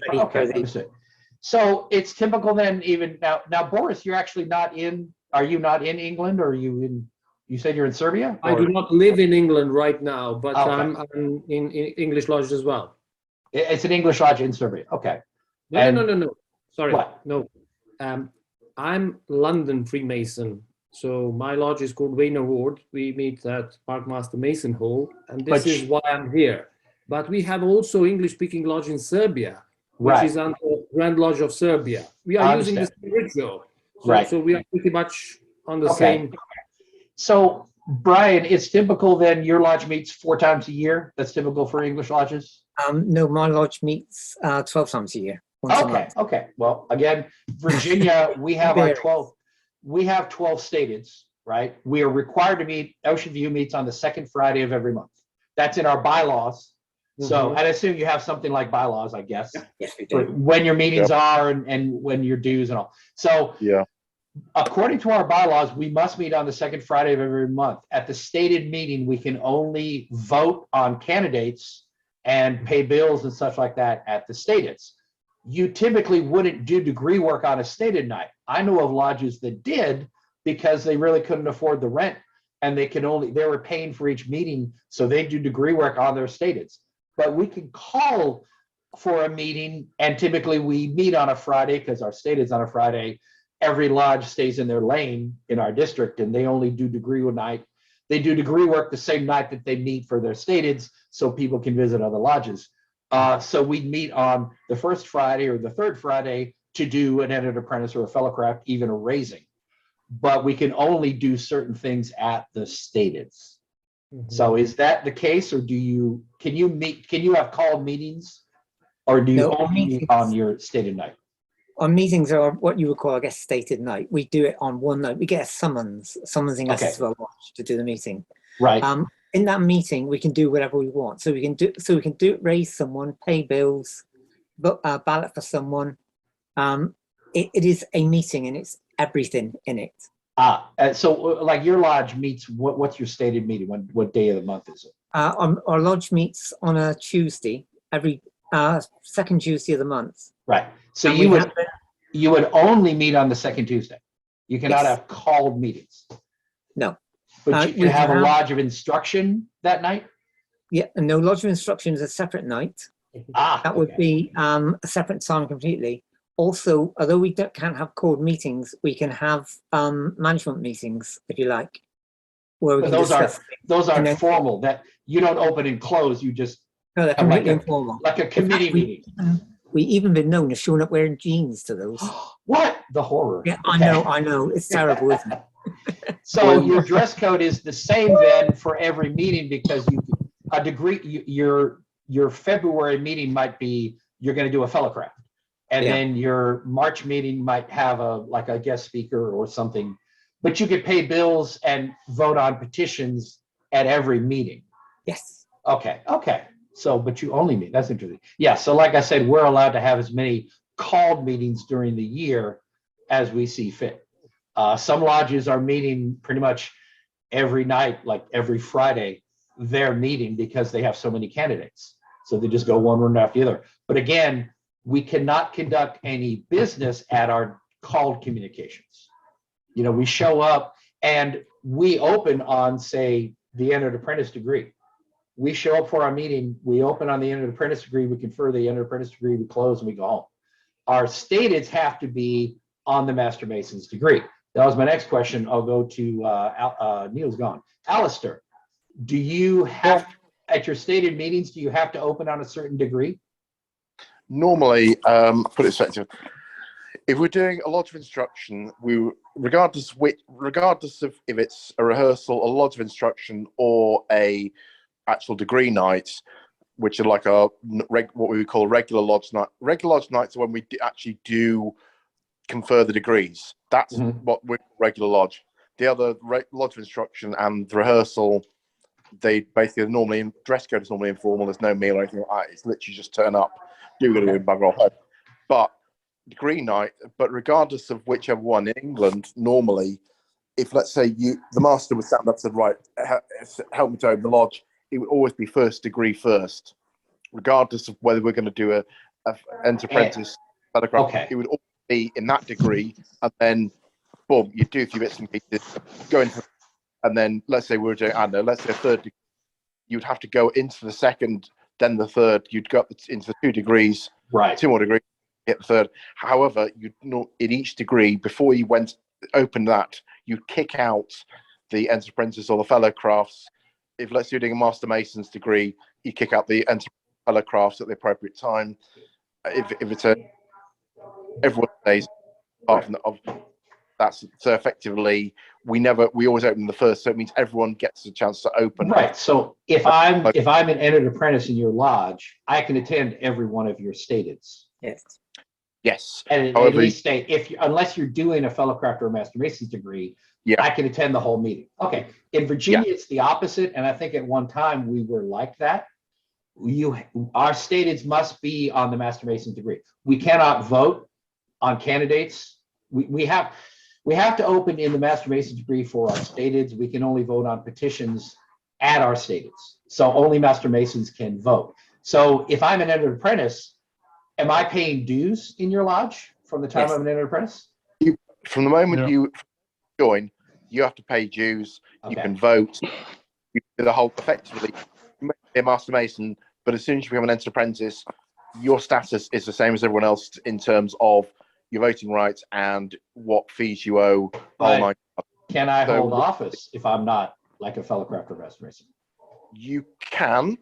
So it's typical then, even now, Boris, you're actually are you not in England, or are you in? You said you're in Serbia? I do not live in England right now, but I'm in English lodges as well. It's an English lodge in Serbia. Okay. No. Sorry, what? no. I'm London Freemason, so my lodge is called Wayne Ward. We meet at Parkmaster Mason Hall, and this is why I'm here. But we have also English-speaking lodge in Serbia, which is under Grand Lodge of Serbia. We are using the same ritual, so we are pretty much on the same. So, Brian, it's typical then your lodge meets 4 times a year. That's typical for English lodges. No, my lodge meets 12 times a year. Okay. Well, again, Virginia, we have our 12. We have 12 stateds, right? We are required to meet. Ocean View meets on the second Friday of every month. That's in our bylaws. So I assume you have something like bylaws, I guess. Yes, we do. When your meetings are and when your dues and all. So according to our bylaws, we must meet on the second Friday of every month. At the stated meeting, we can only vote on candidates and pay bills and such like that at the stateds. You typically wouldn't do degree work on a stated night. I know of lodges that did because they really couldn't afford the rent and they were paying for each meeting. So they do degree work on their stateds. But we can call for a meeting, and typically we meet on a Friday because our stated's on a Friday. Every lodge stays in their lane in our district, and they only do degree night. They do degree work the same night that they meet for their stateds, so people can visit other lodges. So we'd meet on the first Friday or the third Friday to do an entered apprentice or a fellowcraft, even a raising. But we can only do certain things at the stateds. So is that the case, or can you have called meetings, or do you only meet on your stated night? Our meetings are what you would call, I guess, stated night. We do it on one night. We get a summoning us to our lodge to do the meeting. Right. In that meeting, we can do whatever we want. So we can raise someone, pay bills, ballot for someone. It is a meeting, and it's everything in it. So like your lodge meets, what's your stated meeting? What day of the month is it? Our lodge meets on a Tuesday, every second Tuesday of the month. Right. So you would only meet on the second Tuesday. You cannot have called meetings. No. But you have a lodge of instruction that night? Yeah, no, lodge of instruction is a separate night. That would be a separate time completely. Also, although we can't have called meetings, we can have management meetings, if you like, where we can discuss. Those aren't formal. That you don't open and close. You just they're completely informal, like a committee meeting. We even been known as showing up wearing jeans to those. What? The horror. Yeah, I know. It's terrible, isn't it? So your dress code is the same then for every meeting, because your February meeting might be you're going to do a fellowcraft. And then your March meeting might have a guest speaker or something, but you could pay bills and vote on petitions at every meeting. Yes. Okay. So, but you only meet, that's interesting. Yeah. So like I said, we're allowed to have as many called meetings during the year as we see fit. Some lodges are meeting pretty much every night, like every Friday, they're meeting because they have so many candidates. So they just go one after the other. But again, we cannot conduct any business at our called communications. We show up and we open on, say, the entered apprentice degree. We show up for our meeting, we open on the entered apprentice degree, we confer the entered apprentice degree, we close, and we go home. Our stateds have to be on the Master Mason's degree. That was my next question. I'll go to Neil's gone. Alistair, do you have, at your stated meetings, do you have to open on a certain degree? Normally, put it in perspective, if we're doing a lodge of instruction, regardless of if it's a rehearsal, a lodge of instruction, or a actual degree night, which are like what we would call regular lodge night. Regular lodge nights are when we actually do confer the degrees. That's what we're regular lodge. The other lodge of instruction and the rehearsal, they basically normally, dress code is normally informal. There's no meal or anything like that. It's literally just turn up. You're going to do bugger off home. But degree night, but regardless of whichever one in England, normally, if let's say the master would stand up and said, right, help me to open the lodge, it would always be first degree first, regardless of whether we're going to do a enter apprentice. It would always be in that degree, and then boom, you do a few bits and pieces, go into, and then let's say we're doing, let's say a third degree, you'd have to go into the second then the third, you'd go up into the 2 degrees, Right. 2 more degrees, get the third. However, you'd not in each degree before you open that, you'd kick out the Entered Apprentice or the Fellow Crafts. If let's say you're doing a Master Mason's degree, you kick out the Entered Fellow Crafts at the appropriate time. If it's everyone stays apart from that's so effectively we always open the first, so it means everyone gets a chance to open. Right. So if I'm an entered apprentice in your lodge, I can attend every one of your stateds. Yes. And at least state unless you're doing a Fellow Craft or a Master Mason's degree, I can attend the whole meeting. Okay. In Virginia, it's the opposite, and I think at one time we were like that. Our stateds must be on the Master Mason's degree. We cannot vote on candidates. We have to open in the Master Mason's degree for our stateds. We can only vote on petitions at our stateds. So only Master Masons can vote. So if I'm an entered apprentice, am I paying dues in your lodge from the time I'm an entered apprentice? From the moment you join, you have to pay dues. You can vote. You do the whole effectively. You may be a Master Mason, but as soon as you become an entered apprentice, your status is the same as everyone else in terms of your voting rights and what fees you owe. Can I hold office if I'm not like a Fellow Craft or Master Mason? You can,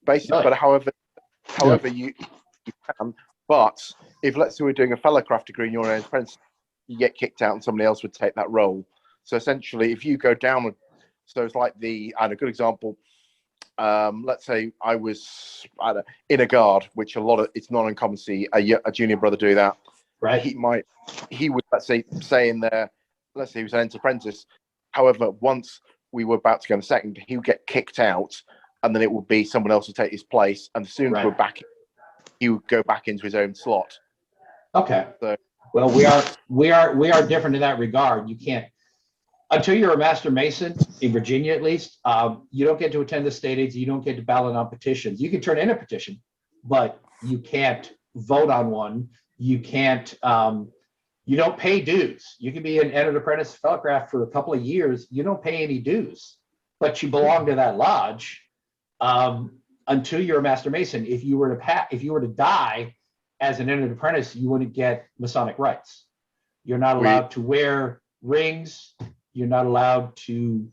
basically, but however you can. But if let's say we're doing a Fellow Craft degree and you're an apprentice, you get kicked out and somebody else would take that role. So essentially, if you go down, so it's like a good example. Let's say I was in a guard, which it's not uncommon to see a junior brother do that. Right. He would, let's say in there, let's say he was an entered apprentice. However, once we were about to go in the second, he would get kicked out, and then it would be someone else to take his place. And as soon as we're back, he would go back into his own slot. Okay. So, well, we are different in that regard. You can't, until you're a Master Mason in Virginia, at least, you don't get to attend the stateds. You don't get to ballot on petitions. You can turn in a petition, but you can't vote on one. You can't. You don't pay dues. You can be an entered apprentice Fellow Craft for a couple of years. You don't pay any dues, but you belong to that lodge until you're a Master Mason. If you were to die as an entered apprentice, you wouldn't get Masonic rights. You're not allowed to wear rings. You're not allowed to.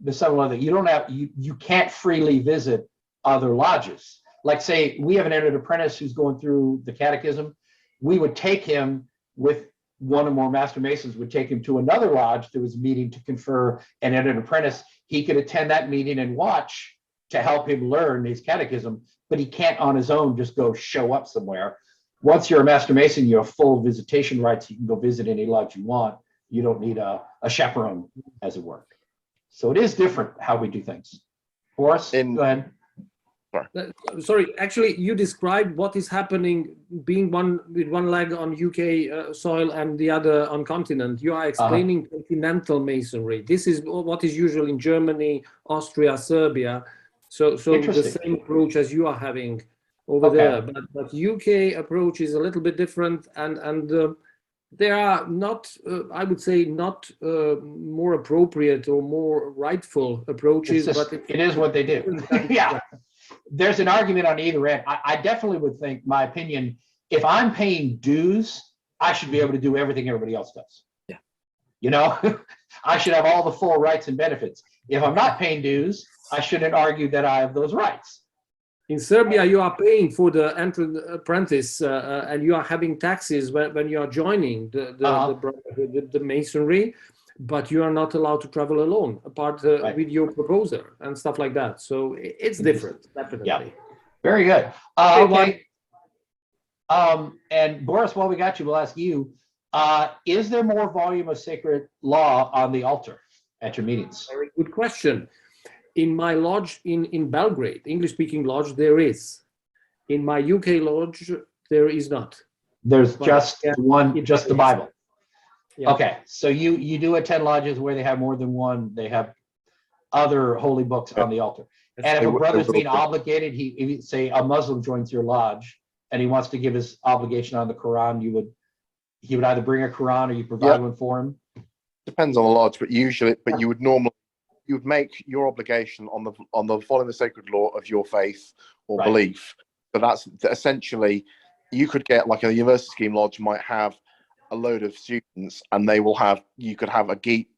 There's several other. You don't have. You can't freely visit other lodges. Like say we have an entered apprentice who's going through the catechism. We would take him with one or more Master Masons would take him to another lodge that was meeting to confer an entered apprentice. He could attend that meeting and watch to help him learn his catechism, but he can't on his own just go show up somewhere. Once you're a Master Mason, you have full visitation rights. You can go visit any lodge you want. You don't need a chaperone, as it were. So it is different how we do things. Boris, go ahead. Sorry, actually, you described what is happening being with one leg on UK soil and the other on continent. You are explaining continental masonry. This is what is usual in Germany, Austria, Serbia. So the same approach as you are having over there. But UK approach is a little bit different, and there are not, I would say, not more appropriate or more rightful approaches. But it is what they do. Yeah. There's an argument on either end. I definitely would think, my opinion, if I'm paying dues, I should be able to do everything everybody else does. Yeah. You know, I should have all the full rights and benefits. If I'm not paying dues, I shouldn't argue that I have those rights. In Serbia, you are paying for the entered apprentice, and you are having taxes when you are joining the masonry. But you are not allowed to travel alone, apart with your proposer and stuff like that. So it's different, definitely. Yeah, very good. Okay. And Boris, while we got you, we'll ask you: is there more volume of sacred law on the altar at your meetings? Very good question. In my lodge in Belgrade, English-speaking lodge, there is. In my UK lodge, there is not. There's just one, just the Bible. Yeah. Okay, so you do attend lodges where they have more than one. They have other holy books on the altar. And if a brother's being obligated, he say a Muslim joins your lodge and he wants to give his obligation on the Quran, he would either bring a Quran or you provide one for him. Depends on the lodge, but you would normally you'd make your obligation on the following the sacred law of your faith or Right. belief. But that's essentially, you could get like a university scheme lodge might have a load of students, and you could have a geet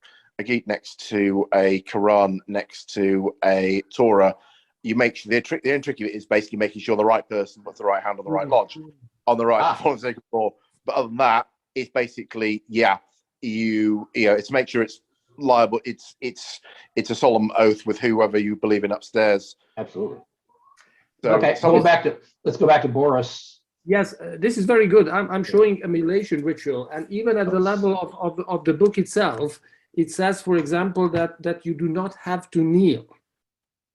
next to a Quran, next to a Torah. You make the trick of it is basically making sure the right person puts the right hand on the right lodge, on the right following sacred law. But other than that, it's basically it's to make sure it's liable. It's a solemn oath with whoever you believe in upstairs. Absolutely. So, okay, so let's go back to Boris. Yes, this is very good. I'm showing emulation ritual, and even at the level of the book itself, it says, for example, that you do not have to kneel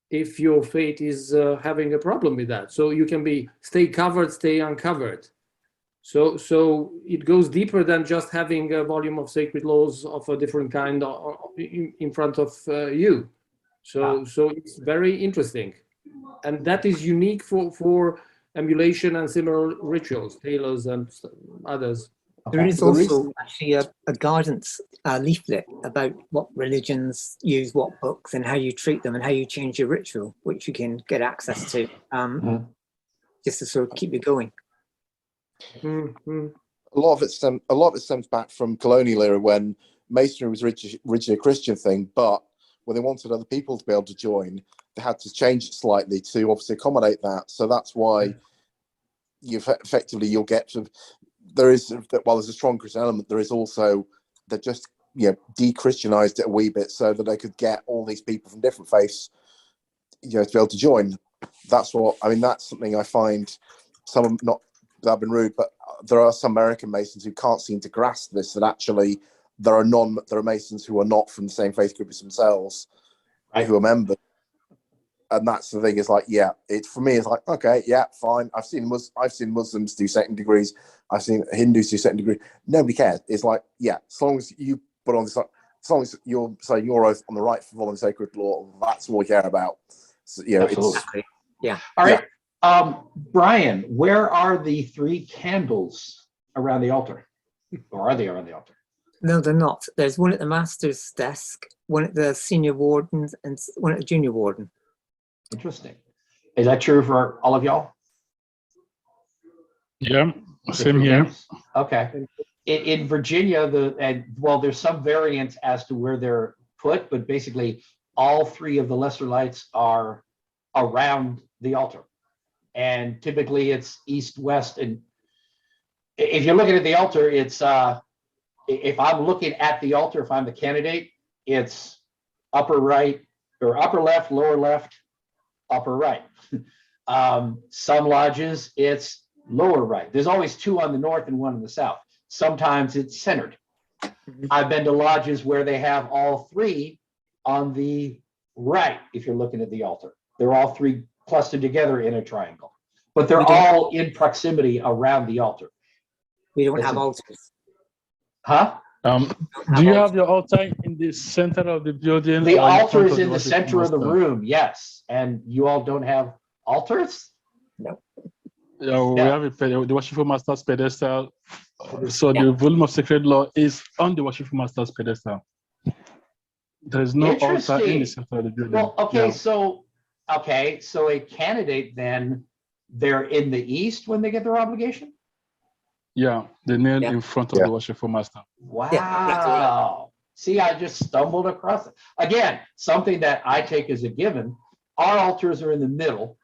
if your faith is having a problem with that. So you can stay covered, stay uncovered. So it goes deeper than just having a volume of sacred laws of a different kind in front of you. So it's very interesting, and that is unique for emulation and similar rituals, Taylor's and others. There is also actually a guidance leaflet about what religions use, what books, and how you treat them, and how you change your ritual, which you can get access to, just to sort of keep you going. Mm-hmm. A lot of it stems back from colonial era, when Masonry was originally a Christian thing, but when they wanted other people to be able to join, they had to change it slightly to obviously accommodate that. So that's why you'll get to. While there's a strong Christian element, there is also that just de-Christianized it a wee bit so that they could get all these people from different faiths, to be able to join. That's something I find not that I've been rude, but there are some American Masons who can't seem to grasp this, that actually there are Masons who are not from the same faith group as themselves, right, who are members. And that's the thing, is like, for me, it's like, okay, fine. I've seen Muslims do second degrees. I've seen Hindus do second degree. Nobody cares. It's like, as long as you put on this, as long as you're saying your oath on the right for following sacred law, that's all we care about. So, absolutely. All right. Brian, where are the 3 candles around the altar? Or are they around the altar? No, they're not. There's one at the master's desk, one at the senior warden, and one at the junior warden. Interesting. Is that true for all of y'all? Yeah, same here. Okay. In Virginia, there's some variance as to where they're put, but basically all 3 of the lesser lights are around the altar. And typically it's east, west, and if you're looking at the altar, it's if I'm looking at the altar, if I'm the candidate, it's upper right or upper left, lower left, upper right. Some lodges, it's lower right. There's always 2 on the north and 1 in the south. Sometimes it's centered. I've been to lodges where they have all 3 on the right. If you're looking at the altar, they're all 3 clustered together in a triangle, but they're all in proximity around the altar. We don't have altars. Huh? Do you have your altar in the center of the building? The altar is in the center of the room, yes. And you all don't have altars? No. We have the worshipful master's pedestal. So the volume of sacred law is on the worshipful master's pedestal. There is no altar in the center of the building. Well, so a candidate, then they're in the east when they get their obligation? Yeah, they kneel in front of the worshipful master. Wow. See, I just stumbled across it. Again, something that I take as a given. Our altars are in the middle.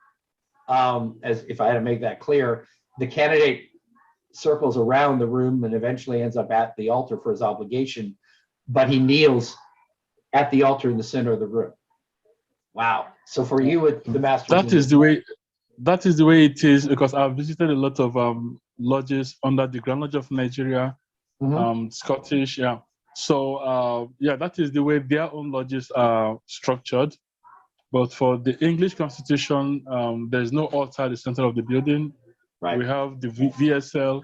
As if I had to make that clear, the candidate circles around the room and eventually ends up at the altar for his obligation, but he kneels at the altar in the center of the room. Wow. So for you at the master, that is the way it is, because I've visited a lot of lodges under the Grand Lodge of Nigeria, Scottish, so that is the way their own lodges are structured. But for the English Constitution, there's no altar at the center of the building. Right. We have the VSL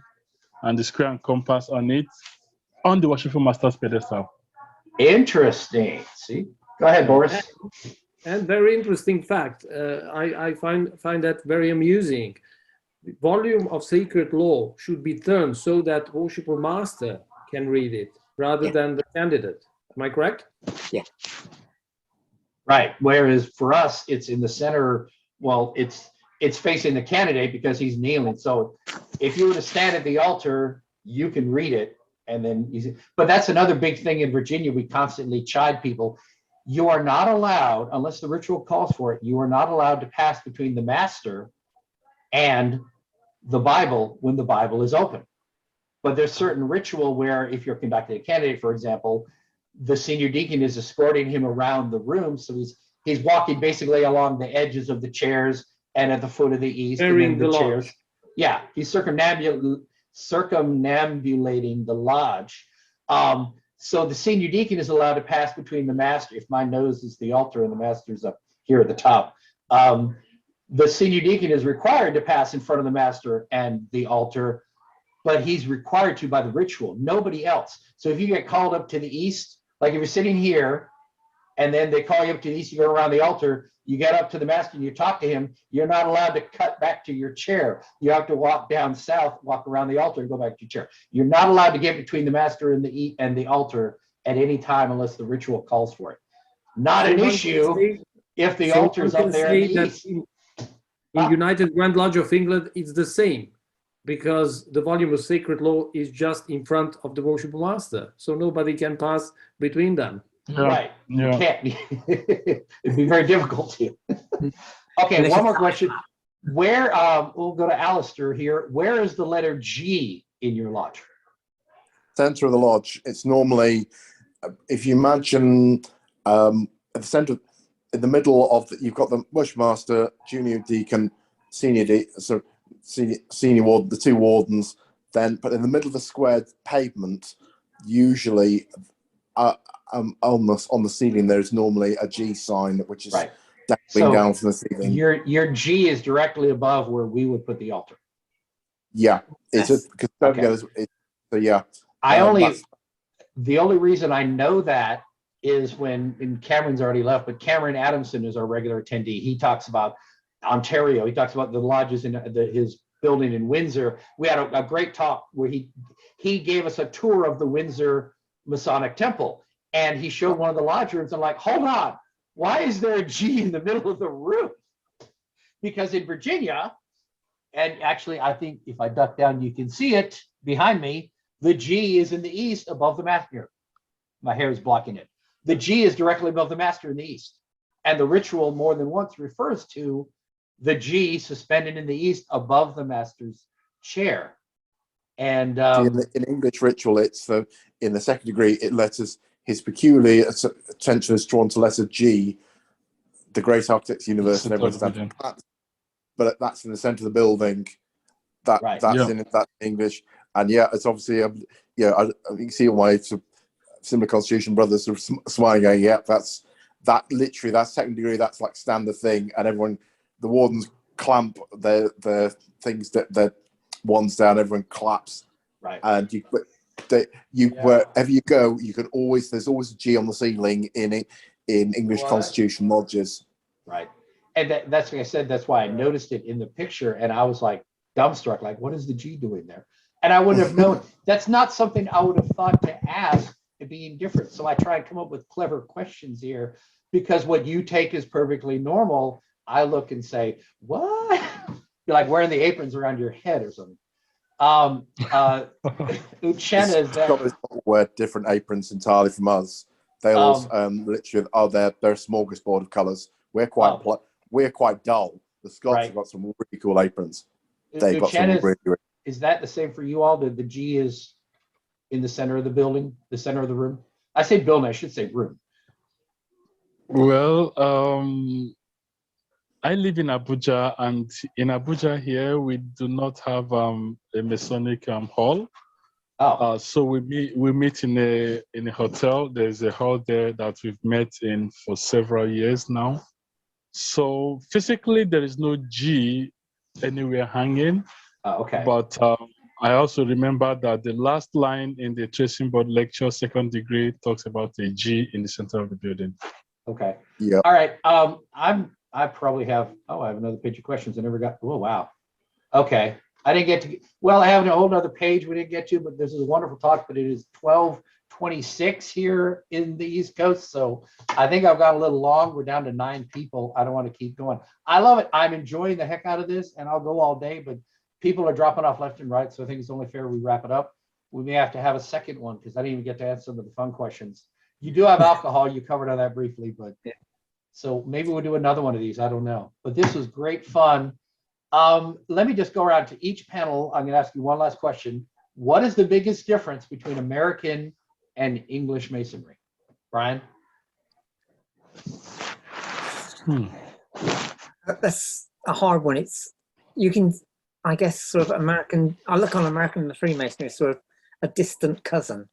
and the square and compass on it, on the worshipful master's pedestal. Interesting. See, go ahead, Boris. And very interesting fact. I find that very amusing. The volume of sacred law should be turned so that worshipful master can read it rather than the candidate. Am I correct? Yeah. Right. Whereas for us, it's in the center. Well, it's facing the candidate because he's kneeling. So if you were to stand at the altar, you can read it. And then you see, but that's another big thing in Virginia. We constantly chide people. You are not allowed, unless the ritual calls for it, you are not allowed to pass between the master and the Bible when the Bible is open. But there's certain ritual where if you're conducting a candidate, for example, the senior deacon is escorting him around the room. So he's walking basically along the edges of the chairs and at the foot of the east. Carrying and then the chairs. Lodge. Yeah, he's circumambulating the lodge. So the senior deacon is allowed to pass between the master. If my nose is the altar and the master's up here at the top, the senior deacon is required to pass in front of the master and the altar, but he's required to by the ritual, nobody else. So if you get called up to the east, like if you're sitting here and then they call you up to the east, you go around the altar, you get up to the master and you talk to him, you're not allowed to cut back to your chair. You have to walk down south, walk around the altar and go back to your chair. You're not allowed to get between the master and the altar at any time unless the ritual calls for it. Not an issue if the altar is up there in the east. In United Grand Lodge of England, it's the same, because the volume of sacred law is just in front of the worship master, so nobody can pass between them. Yeah. Right. Yeah. You can't. It'd be very difficult to. Okay, one more question. Where, we'll go to Alistair here. Where is the letter G in your lodge? Center of the lodge. It's normally, if you imagine at the center, in the middle of you've got the worship master, junior deacon, senior warden, the two wardens. Then, but in the middle of the squared pavement, usually almost on the ceiling, there's normally a G sign, which is right. dangling down from the ceiling. Your G is directly above where we would put the altar. Yeah, it's yes. because don't forget, so yeah. The only reason I know that is and Cameron's already left, but Cameron Adamson is our regular attendee. He talks about Ontario. He talks about the lodges in his building in Windsor. We had a great talk where he gave us a tour of the Windsor Masonic Temple, and he showed one of the lodge rooms. I'm like, hold on, why is there a G in the middle of the room? Because in Virginia, and actually I think if I duck down, you can see it behind me, the G is in the east above the master. My hair is blocking it. The G is directly above the master in the east. And the ritual more than once refers to the G suspended in the east above the master's chair. And in English ritual, it's in the second degree, it letters his peculiar attention is drawn to letter G, the great architect's universe, and everyone's standing. But that's in the center of the building. That's in English, and yeah, it's obviously you can see all my similar Constitution brothers are smiling, going, yeah, that's literally that's second degree. That's like standard thing, and everyone, the wardens clamp their things that their wands down. Everyone claps, right? And wherever you go, you can there's always a G on the ceiling in English Constitution lodges, right? And that's like I said. That's why I noticed it in the picture, and I was like dumbstruck, like, what is the G doing there? And I wouldn't have known. That's not something I would have thought to ask. Being different. So I try and come up with clever questions here, because what you take is perfectly normal. I look and say, what? You're like wearing the aprons around your head or something. Uchenna is that wear different aprons entirely from us. They all literally they're a smorgasbord of colours. We're quite dull. The Scots have got some really cool aprons. They've got some really. Is that the same for you all? The G is in the center of the building, the center of the room? I say building, I should say room. Well, I live in Abuja, and in Abuja here, we do not have a Masonic hall. So we meet in a hotel. There's a hall there that we've met in for several years now. So physically, there is no G anywhere hanging. Okay. But I also remember that the last line in the tracing board lecture, second degree, talks about a G in the center of the building. Okay. Yeah. All right. I probably have. I have another page of questions. I never got. Oh wow. Okay. I didn't get to. Well, I have a whole other page we didn't get to, but this is a wonderful talk. But it is 12:20 26 here in the East Coast. So I think I've got a little long. We're down to 9 people. I don't want to keep going. I love it. I'm enjoying the heck out of this, and I'll go all day, but people are dropping off left and right. So I think it's only fair we wrap it up. We may have to have a second one because I didn't even get to answer some of the fun questions. You do have alcohol. You covered on that briefly, but so maybe we'll do another one of these. I don't know, but this was great fun. Let me just go around to each panel. I'm going to ask you one last question. What is the biggest difference between American and English Masonry? Brian? That's a hard one. You can, I guess, sort of American, I look on American and the Freemasonry as sort of a distant cousin.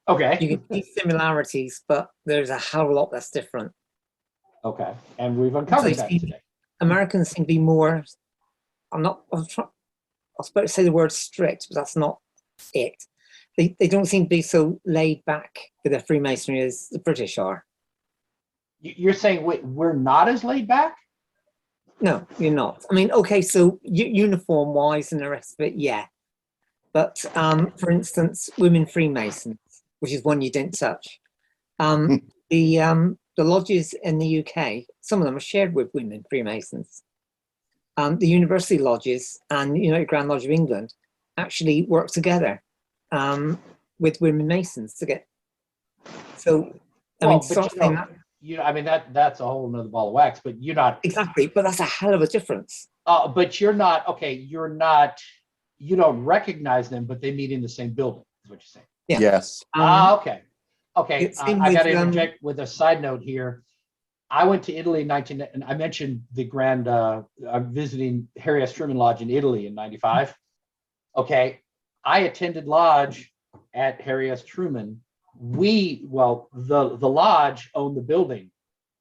Okay. You can see similarities, but there's a hell of a lot that's different. Okay. And we've uncovered that today. Americans seem to be more, I was supposed to say the word strict, but that's not it. They don't seem to be so laid back with their Freemasonry as the British are. You're saying we're not as laid back? No, you're not. I mean, okay, so uniform wise and the rest of it, yeah. But for instance, women Freemasons, which is one you didn't touch. The lodges in the UK, some of them are shared with women Freemasons. The university lodges and United Grand Lodge of England actually work together with women Masons to get. So, I mean, that's a whole nother ball of wax, but you're not. Exactly, but that's a hell of a difference. But you're not, okay, you don't recognize them, but they meet in the same building, is what you're saying. Yeah. Yes. Okay. Okay, I got to interject with a side note here. I went to Italy in and I mentioned the grand, I'm visiting Harry S. Truman Lodge in Italy in 95. Okay, I attended lodge at Harry S. Truman. The lodge owned the building.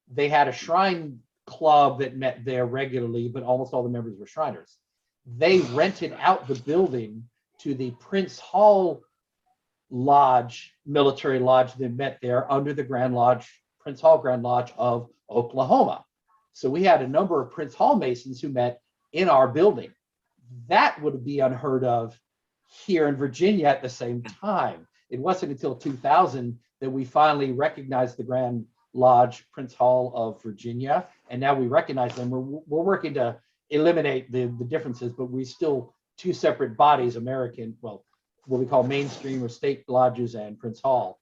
They had a shrine club that met there regularly, but almost all the members were Shriners. They rented out the building to the Prince Hall Lodge, military lodge that met there under the Grand Lodge, Prince Hall Grand Lodge of Oklahoma. So we had a number of Prince Hall Masons who met in our building. That would be unheard of here in Virginia at the same time. It wasn't until 2000 that we finally recognized the Grand Lodge, Prince Hall of Virginia, and now we recognize them. We're working to eliminate the differences, but we still two separate bodies, American, well, what we call mainstream or state lodges and Prince Hall.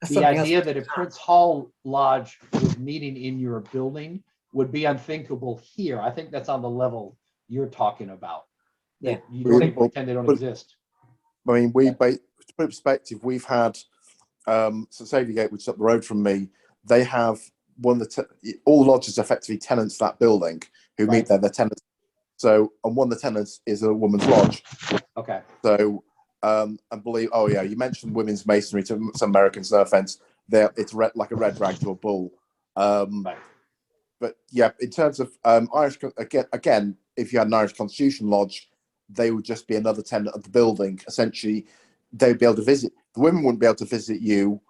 The idea that a Prince Hall Lodge was meeting in your building would be unthinkable here. I think that's on the level you're talking about. Yeah. You don't pretend they don't exist. I mean, to put in perspective, we've had, so Saviour Gate, which is up the road from me, they have one of all the lodges are effectively tenants of that building who meet there, they're tenants. So, and one of the tenants is a woman's lodge. Okay. So, and believe, oh yeah, you mentioned women's masonry to some Americans, no offense, it's like a red rag to a bull. But yeah, in terms of Irish, again, if you had an Irish Constitution Lodge, they would just be another tenant of the building. Essentially, they'd be able to visit. The women wouldn't be able to visit you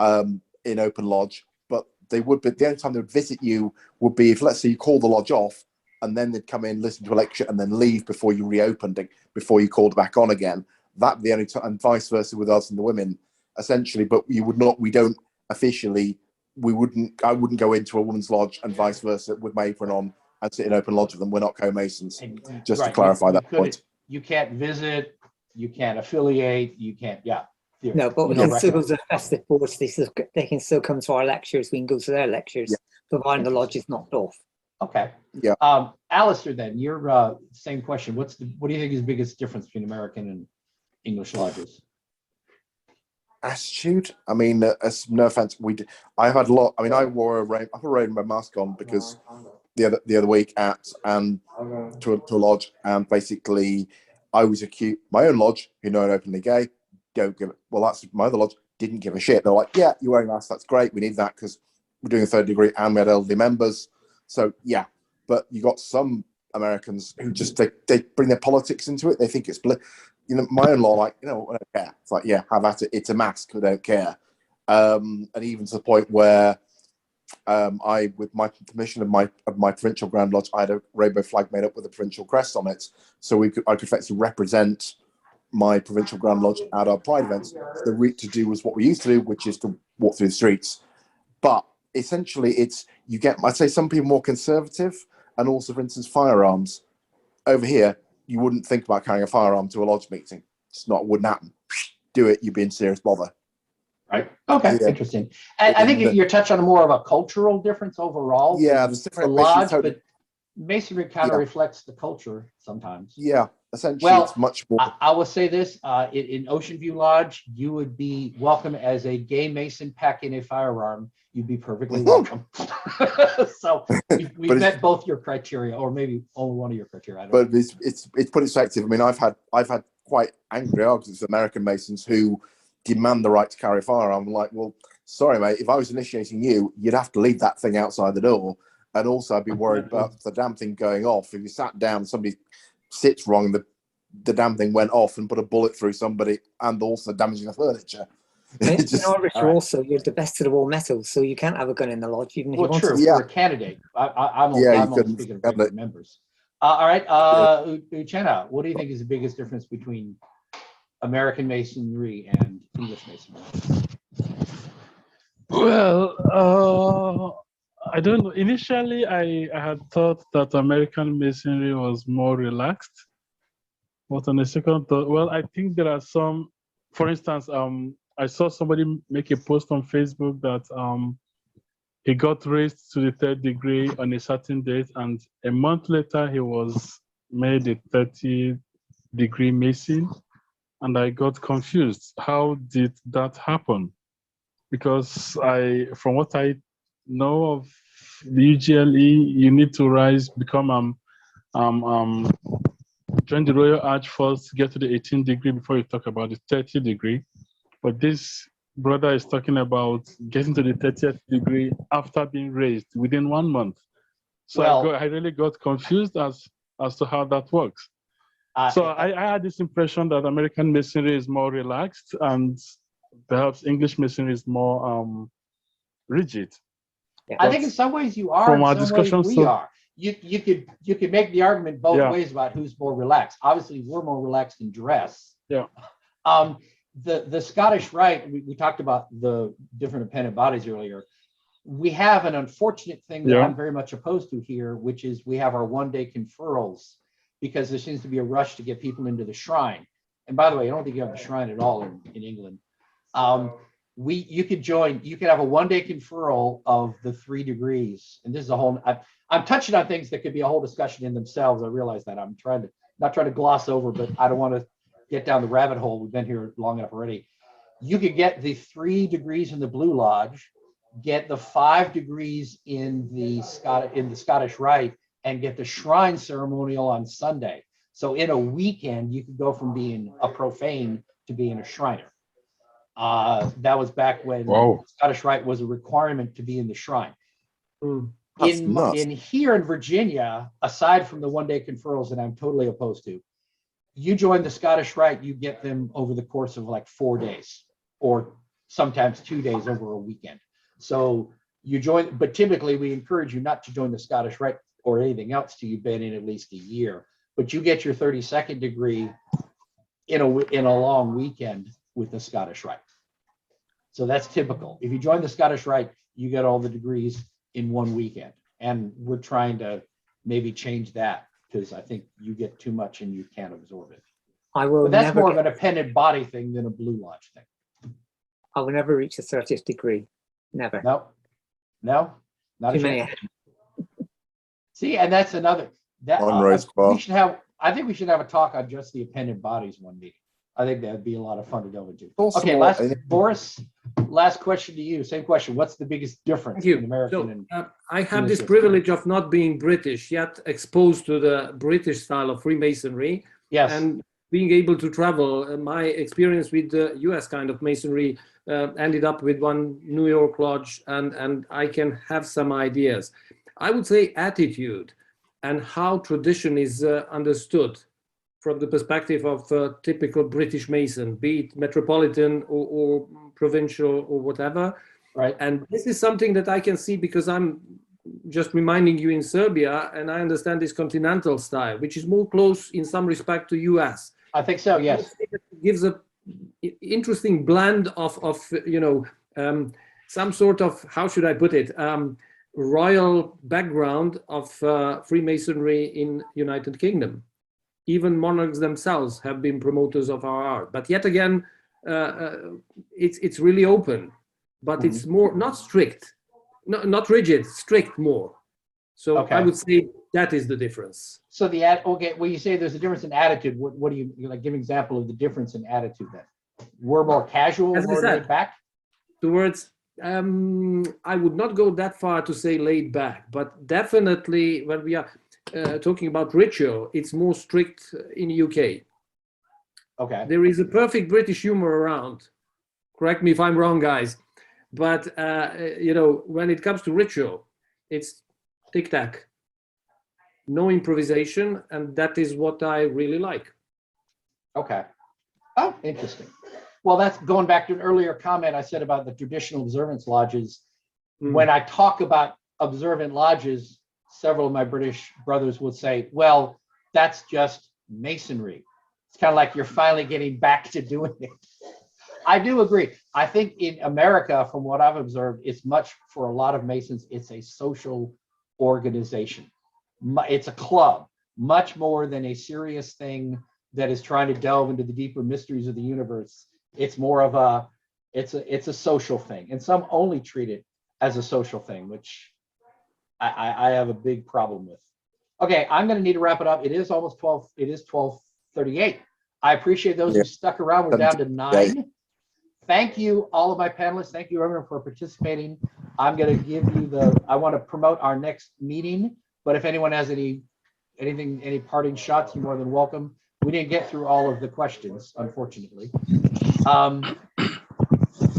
in open lodge, but they would. But the only time they would visit you would be if, let's say, you call the lodge off, and then they'd come in, listen to a lecture, and then leave before you reopened it, before you called back on again. That'd be the only time, and vice versa with us and the women, essentially. But you would not. We don't officially. We wouldn't. I wouldn't go into a woman's lodge and vice versa with my apron on and sit in open lodge with them. We're not co-masons. Just to clarify that point. You can't visit. You can't affiliate. You can't. Yeah. No, but we can still go to the festive boards. They can still come to our lectures. We can go to their lectures, providing the lodge is knocked off. Okay. Yeah. Alistair, then your same question. What do you think is the biggest difference between American and English lodges? Attitude. I mean, no offense, I had a lot. I mean, I wore a rainbow mask on because the other week to a lodge, and basically I was accused. My own lodge, who know I'm openly gay, don't give it. Well, that's my other lodge. Didn't give a shit. They're like, yeah, you're wearing masks. That's great. We need that because we're doing a third degree and we had elderly members. So yeah, but you got some Americans who just they bring their politics into it. They think it's my own law, like, I don't care. It's like, yeah, have at it. It's a mask. I don't care. And even to the point where I, with my permission of my provincial Grand Lodge, I had a rainbow flag made up with a provincial crest on it, so I could effectively represent my provincial Grand Lodge at our Pride events. The route to do was what we used to do, which is to walk through the streets. But essentially, you get, I'd say, some people more conservative, and also, for instance, firearms. Over here, you wouldn't think about carrying a firearm to a lodge meeting. Wouldn't happen. Do it, you'd be in serious bother. Right. Okay. Yeah. Interesting. And I think you're touching on more of a cultural difference overall. Yeah, the lodge, but Masonry kind of reflects the culture sometimes. Yeah, essentially, it's much more. I will say this: in Ocean View Lodge, you would be welcome as a gay Mason packing a firearm. You'd be perfectly welcome. So we met both your criteria, or maybe only one of your criteria. I don't know. It's put in perspective. I mean, I've had quite angry arguments with American Masons who demand the right to carry a firearm. I'm like, well, sorry, mate. If I was initiating you, you'd have to leave that thing outside the door. And also, I'd be worried about the damn thing going off. If you sat down, somebody sits wrong, the damn thing went off and put a bullet through somebody, and also damaging the furniture. Also, you're the best of all metals, so you can't have a gun in the lodge, even if you want to. You're a candidate. I'm only speaking of regular members. All right, Uchenna, what do you think is the biggest difference between American Masonry and English Masonry? Well, I don't know. Initially, I had thought that American Masonry was more relaxed. But on a second thought, well, I think there are some, for instance, I saw somebody make a post on Facebook that he got raised to the 3rd degree on a certain date, and a month later he was made a 30-degree Mason, and I got confused. How did that happen? Because from what I know of the UGLE, you need to become join the Royal Arch first, get to the 18th degree before you talk about the 30th degree. But this brother is talking about getting to the 30th degree after being raised within 1 month. So I really got confused as to how that works. So I had this impression that American Masonry is more relaxed, and perhaps English Masonry is more rigid. I think in some ways you are, from our in some discussion, ways we are. You could make the argument both ways about who's more relaxed. Obviously, we're more relaxed in dress. Yeah. The Scottish Rite, we talked about the different appendant bodies earlier. We have an unfortunate thing that I'm very much opposed to here, which is we have our one-day conferrals, because there seems to be a rush to get people into the shrine. And by the way, I don't think you have the shrine at all in England. You could have a one-day conferral of the 3 degrees. And this is a whole, I'm touching on things that could be a whole discussion in themselves. I realize that I'm not trying to gloss over, but I don't want to get down the rabbit hole. We've been here long enough already. You could get the 3 degrees in the Blue Lodge, get the 5 degrees in the Scottish Rite, and get the shrine ceremonial on Sunday. So in a weekend, you could go from being a profane to being a Shriner. That was back when Scottish Rite was a requirement to be in the shrine. In here in Virginia, aside from the one-day conferrals that I'm totally opposed to, you join the Scottish Rite, you get them over the course of like 4 days, or sometimes 2 days over a weekend. So you join, but typically we encourage you not to join the Scottish Rite or anything else till you've been in at least a year. But you get your 32nd degree in a long weekend with the Scottish Rite. So that's typical. If you join the Scottish Rite, you get all the degrees in 1 weekend. And we're trying to maybe change that, because I think you get too much and you can't absorb it. But that's more of an appendant body thing than a Blue Lodge thing. I will never reach the 30th degree. Never. No, not too many. See, and that's another. I think we should have a talk on just the appendant bodies one meeting. I think that'd be a lot of fun to delve into. Okay, Boris, last question to you. Same question. What's the biggest difference in American and I have this privilege of not being British, yet exposed to the British style of Freemasonry. Yes. And being able to travel. My experience with the US kind of Masonry ended up with one New York lodge, and I can have some ideas. I would say attitude and how tradition is understood from the perspective of a typical British Mason, be it metropolitan or provincial or whatever. Right. And this is something that I can see because I'm just reminding you in Serbia, and I understand this continental style, which is more close in some respect to US. I think so, yes. It gives a interesting blend of some sort of, how should I put it, royal background of Freemasonry in United Kingdom. Even monarchs themselves have been promoters of our art. But yet again, it's really open, but it's more, not strict, not rigid, strict more. So I would say that is the difference. So when you say there's a difference in attitude, what do you like? Give an example of the difference in attitude then. We're more casual, more laid back? Towards, I would not go that far to say laid back, but definitely when we are talking about ritual, it's more strict in the UK. Okay. There is a perfect British humor around. Correct me if I'm wrong, guys. But, when it comes to ritual, it's tic-tac. No improvisation, and that is what I really like. Okay. Oh, interesting. Well, that's going back to an earlier comment I said about the traditional observance lodges. When I talk about observant lodges, several of my British brothers would say, well, that's just Masonry. It's kind of like you're finally getting back to doing it. I do agree. I think in America, from what I've observed, it's much, for a lot of Masons, it's a social organization. It's a club, much more than a serious thing that is trying to delve into the deeper mysteries of the universe. It's more of it's a social thing, and some only treat it as a social thing, which I have a big problem with. Okay, I'm going to need to wrap it up. It is almost 12. It is 12:38. I appreciate those who stuck around. We're down to 9. Thank you, all of my panelists. Thank you, everyone, for participating. I'm going to give you I want to promote our next meeting, but if anyone has any parting shots, you're more than welcome. We didn't get through all of the questions, unfortunately.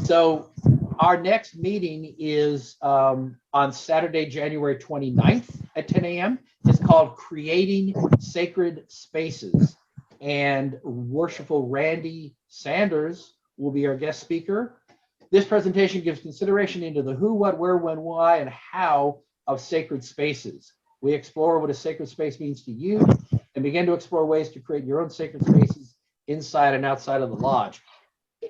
So our next meeting is on Saturday, January 29th at 10 a.m. It's called Creating Sacred Spaces. And Worshipful Randy Sanders will be our guest speaker. This presentation gives consideration into the who, what, where, when, why, and how of sacred spaces. We explore what a sacred space means to you and begin to explore ways to create your own sacred spaces inside and outside of the lodge.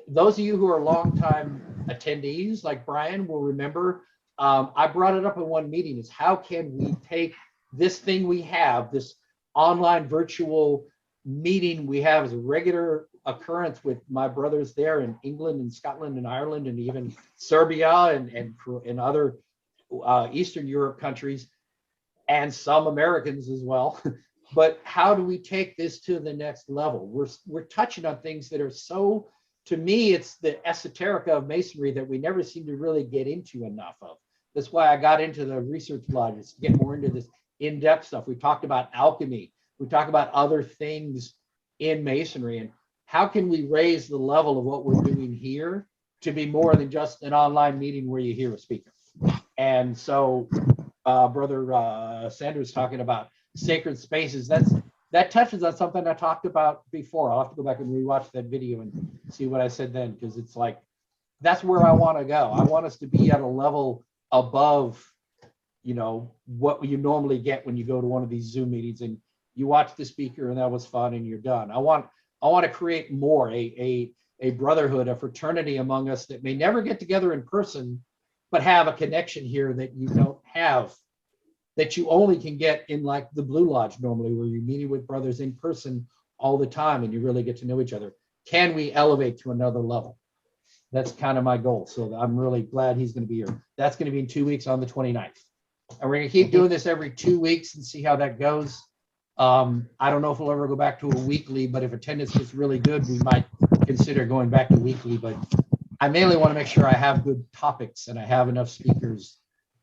Those of you who are longtime attendees, like Brian, will remember, I brought it up in one meeting, is how can we take this thing we have, this online virtual meeting we have as a regular occurrence with my brothers there in England and Scotland and Ireland and even Serbia and other Eastern Europe countries, and some Americans as well. But how do we take this to the next level? We're touching on things that are so, to me, it's the esoterica of Masonry that we never seem to really get into enough of. That's why I got into the research lodges, to get more into this in-depth stuff. We talked about alchemy. We talk about other things in Masonry, and how can we raise the level of what we're doing here to be more than just an online meeting where you hear a speaker. And so Brother Sanders talking about sacred spaces, that touches on something I talked about before. I'll have to go back and rewatch that video and see what I said then, because it's like, that's where I want to go. I want us to be at a level above, what you normally get when you go to one of these Zoom meetings and you watch the speaker and that was fun and you're done. I want to create more, a brotherhood, a fraternity among us that may never get together in person, but have a connection here that you don't have, that you only can get in like the Blue Lodge normally, where you're meeting with brothers in person all the time and you really get to know each other. Can we elevate to another level? That's kind of my goal. So I'm really glad he's going to be here. That's going to be in 2 weeks on the 29th. And we're going to keep doing this every 2 weeks and see how that goes. I don't know if we'll ever go back to a weekly, but if attendance gets really good, we might consider going back to weekly. But I mainly want to make sure I have good topics and I have enough speakers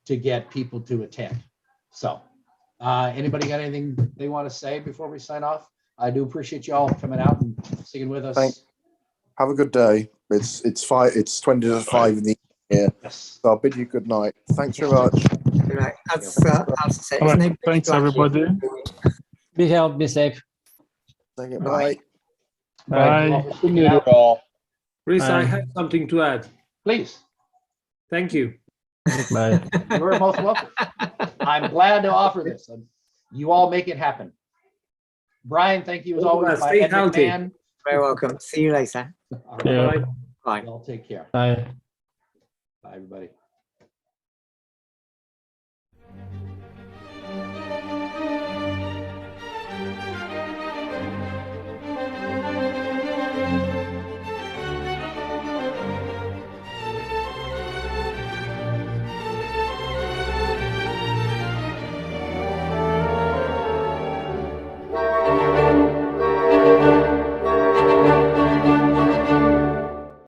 to get people to attend. So anybody got anything they want to say before we sign off? I do appreciate you all coming out and singing with us. Thanks. Have a good day. It's 20 to 5 in the evening here. Yes. So I'll bid you good night. Thanks very much. Good night. Thanks, everybody. Be healthy, be safe. Thank you. Bye. Bye. Chris, I have something to add. Please. Thank you. Bye. You're most welcome. I'm glad to offer this. You all make it happen. Brian, thank you as All the always. best. Stay Ed healthy. McMahon. Very welcome. See you later. All right. Yeah. Bye. Bye. Y'all take care. Bye. Bye, everybody.